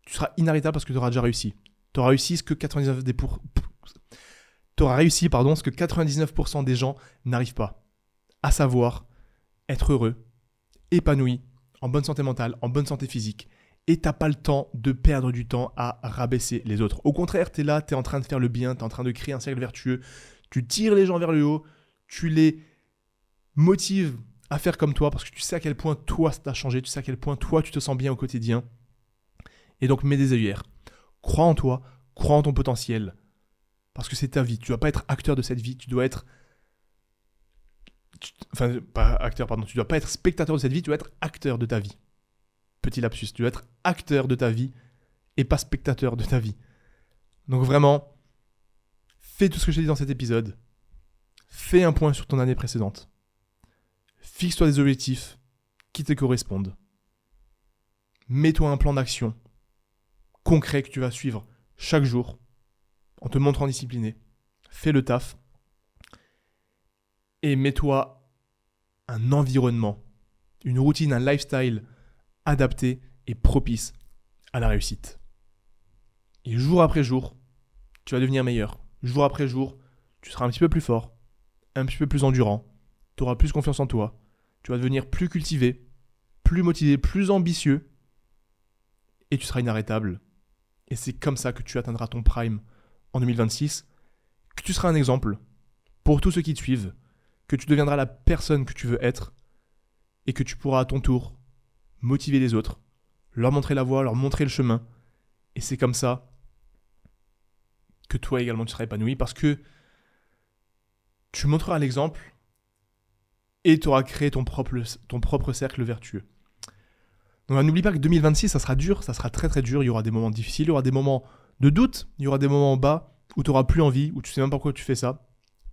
S1: Tu seras inarrêtable parce que tu auras déjà réussi. Tu auras réussi ce que 99% des gens n'arrivent pas. À savoir être heureux, épanoui, en bonne santé mentale, en bonne santé physique. Et tu n'as pas le temps de perdre du temps à rabaisser les autres. Au contraire, tu es là, tu es en train de faire le bien, tu es en train de créer un cercle vertueux. Tu tires les gens vers le haut, tu les motives à faire comme toi parce que tu sais à quel point toi ça t'a changé, tu sais à quel point toi tu te sens bien au quotidien. Et donc mets des œillères. Crois en toi, crois en ton potentiel parce que c'est ta vie. Tu ne dois pas être acteur de cette vie, tu dois être... Enfin, pas acteur, pardon. Tu ne dois pas être spectateur de cette vie, tu dois être acteur de ta vie. Petit lapsus, tu dois être acteur de ta vie et pas spectateur de ta vie. Donc vraiment... Fais tout ce que je t'ai dit dans cet épisode. Fais un point sur ton année précédente. Fixe-toi des objectifs qui te correspondent. Mets-toi un plan d'action concret que tu vas suivre chaque jour en te montrant discipliné. Fais le taf. Et mets-toi un environnement, une routine, un lifestyle adapté et propice à la réussite. Et jour après jour, tu vas devenir meilleur. Jour après jour, tu seras un petit peu plus fort, un petit peu plus endurant, tu auras plus confiance en toi, tu vas devenir plus cultivé, plus motivé, plus ambitieux, et tu seras inarrêtable Et c'est comme ça que tu atteindras ton prime en 2026, que tu seras un exemple pour tous ceux qui te suivent, que tu deviendras la personne que tu veux être et que tu pourras à ton tour motiver les autres, leur montrer la voie, leur montrer le chemin. Et c'est comme ça que toi également tu seras épanoui parce que tu montreras l'exemple et tu auras créé ton propre cercle vertueux. Donc n'oublie pas que 2026, ça sera dur, ça sera très très dur. Il y aura des moments difficiles, il y aura des moments de doute, il y aura des moments bas où tu n'auras plus envie, où tu sais même pas pourquoi tu fais ça,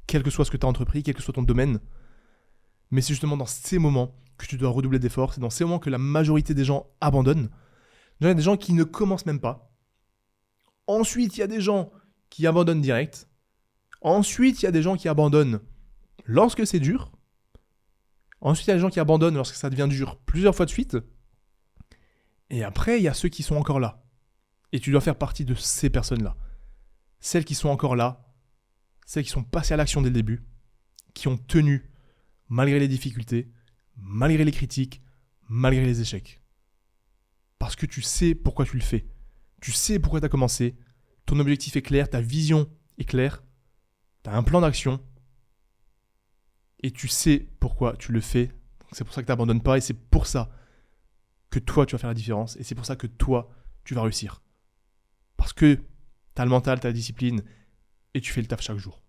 S1: quel que soit ce que tu as entrepris, quel que soit ton domaine. Mais c'est justement dans ces moments que tu dois redoubler d'efforts, c'est dans ces moments que la majorité des gens abandonnent. Il y a des gens qui ne commencent même pas. Ensuite, il y a des gens qui abandonnent direct. Ensuite, il y a des gens qui abandonnent lorsque c'est dur. Ensuite, il y a des gens qui abandonnent lorsque ça devient dur plusieurs fois de suite. Et après, il y a ceux qui sont encore là. Et tu dois faire partie de ces personnes-là. Celles qui sont encore là, celles qui sont passées à l'action dès le début, qui ont tenu malgré les difficultés, malgré les critiques, malgré les échecs. Parce que tu sais pourquoi tu le fais. Tu sais pourquoi tu as commencé. Ton objectif est clair, ta vision est claire. Tu as un plan d'action. Et tu sais pourquoi tu le fais. Donc c'est pour ça que tu n'abandonnes pas et c'est pour ça que toi, tu vas faire la différence. Et c'est pour ça que toi, tu vas réussir. Parce que tu as le mental, tu as la discipline et tu fais le taf chaque jour.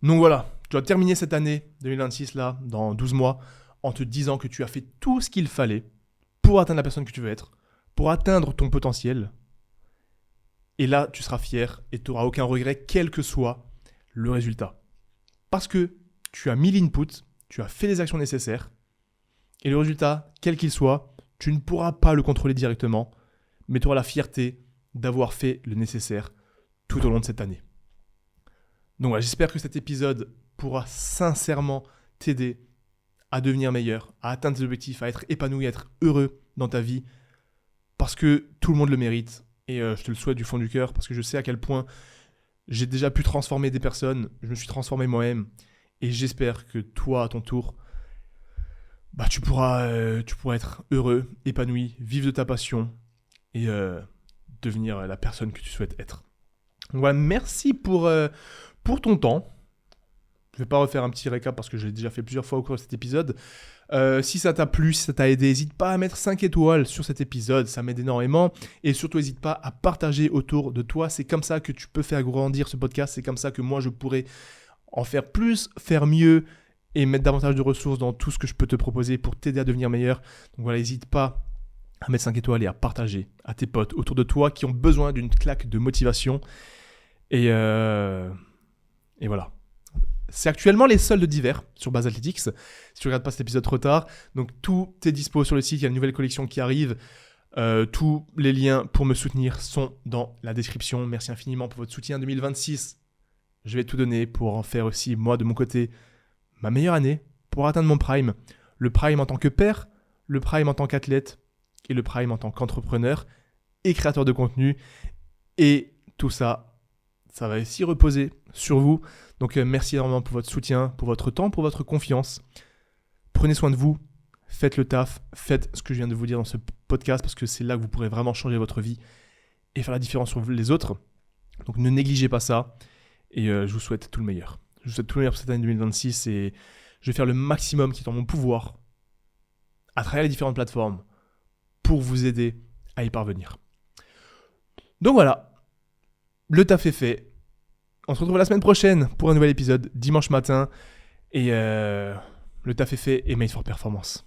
S1: Donc voilà, tu vas terminer cette année 2026 là, dans 12 mois, en te disant que tu as fait tout ce qu'il fallait pour atteindre la personne que tu veux être, pour atteindre ton potentiel. Et là, tu seras fier et tu n'auras aucun regret, quel que soit le résultat. Parce que tu as mis l'input, tu as fait les actions nécessaires, et le résultat, quel qu'il soit, tu ne pourras pas le contrôler directement, mais tu auras la fierté d'avoir fait le nécessaire tout au long de cette année. Donc voilà, j'espère que cet épisode pourra sincèrement t'aider à devenir meilleur, à atteindre tes objectifs, à être épanoui, à être heureux dans ta vie, parce que tout le monde le mérite, et je te le souhaite du fond du cœur, parce que je sais à quel point j'ai déjà pu transformer des personnes, je me suis transformé moi-même, et j'espère que toi, à ton tour, tu pourras être heureux, épanoui, vivre de ta passion, et devenir la personne que tu souhaites être. Donc voilà, merci pour ton temps. Je ne vais pas refaire un petit récap parce que je l'ai déjà fait plusieurs fois au cours de cet épisode. Si ça t'a plu, si ça t'a aidé, n'hésite pas à mettre 5 étoiles sur cet épisode, ça m'aide énormément. Et surtout, n'hésite pas à partager autour de toi. C'est comme ça que tu peux faire grandir ce podcast. C'est comme ça que moi, je pourrais en faire plus, faire mieux et mettre davantage de ressources dans tout ce que je peux te proposer pour t'aider à devenir meilleur. Donc voilà, n'hésite pas à mettre 5 étoiles et à partager à tes potes autour de toi qui ont besoin d'une claque de motivation. Et voilà. C'est actuellement les soldes d'hiver sur Base Athletics. Si tu ne regardes pas cet épisode trop tard. Donc tout est dispo sur le site. Il y a une nouvelle collection qui arrive. Tous les liens pour me soutenir sont dans la description. Merci infiniment pour votre soutien 2026. Je vais tout donner pour en faire aussi, moi, de mon côté, ma meilleure année pour atteindre mon prime. Le prime en tant que père, le prime en tant qu'athlète et le prime en tant qu'entrepreneur et créateur de contenu. Et tout ça, ça va aussi reposer sur vous. Donc merci énormément pour votre soutien, pour votre temps, pour votre confiance. Prenez soin de vous, faites le taf, faites ce que je viens de vous dire dans ce podcast parce que c'est là que vous pourrez vraiment changer votre vie et faire la différence sur les autres. Donc ne négligez pas ça et je vous souhaite tout le meilleur. Je vous souhaite tout le meilleur pour cette année 2026 et je vais faire le maximum qui est en mon pouvoir à travers les différentes plateformes pour vous aider à y parvenir. Donc voilà, le taf est fait. On se retrouve la semaine prochaine pour un nouvel épisode, dimanche matin. Et le taf est fait et Made for Performance.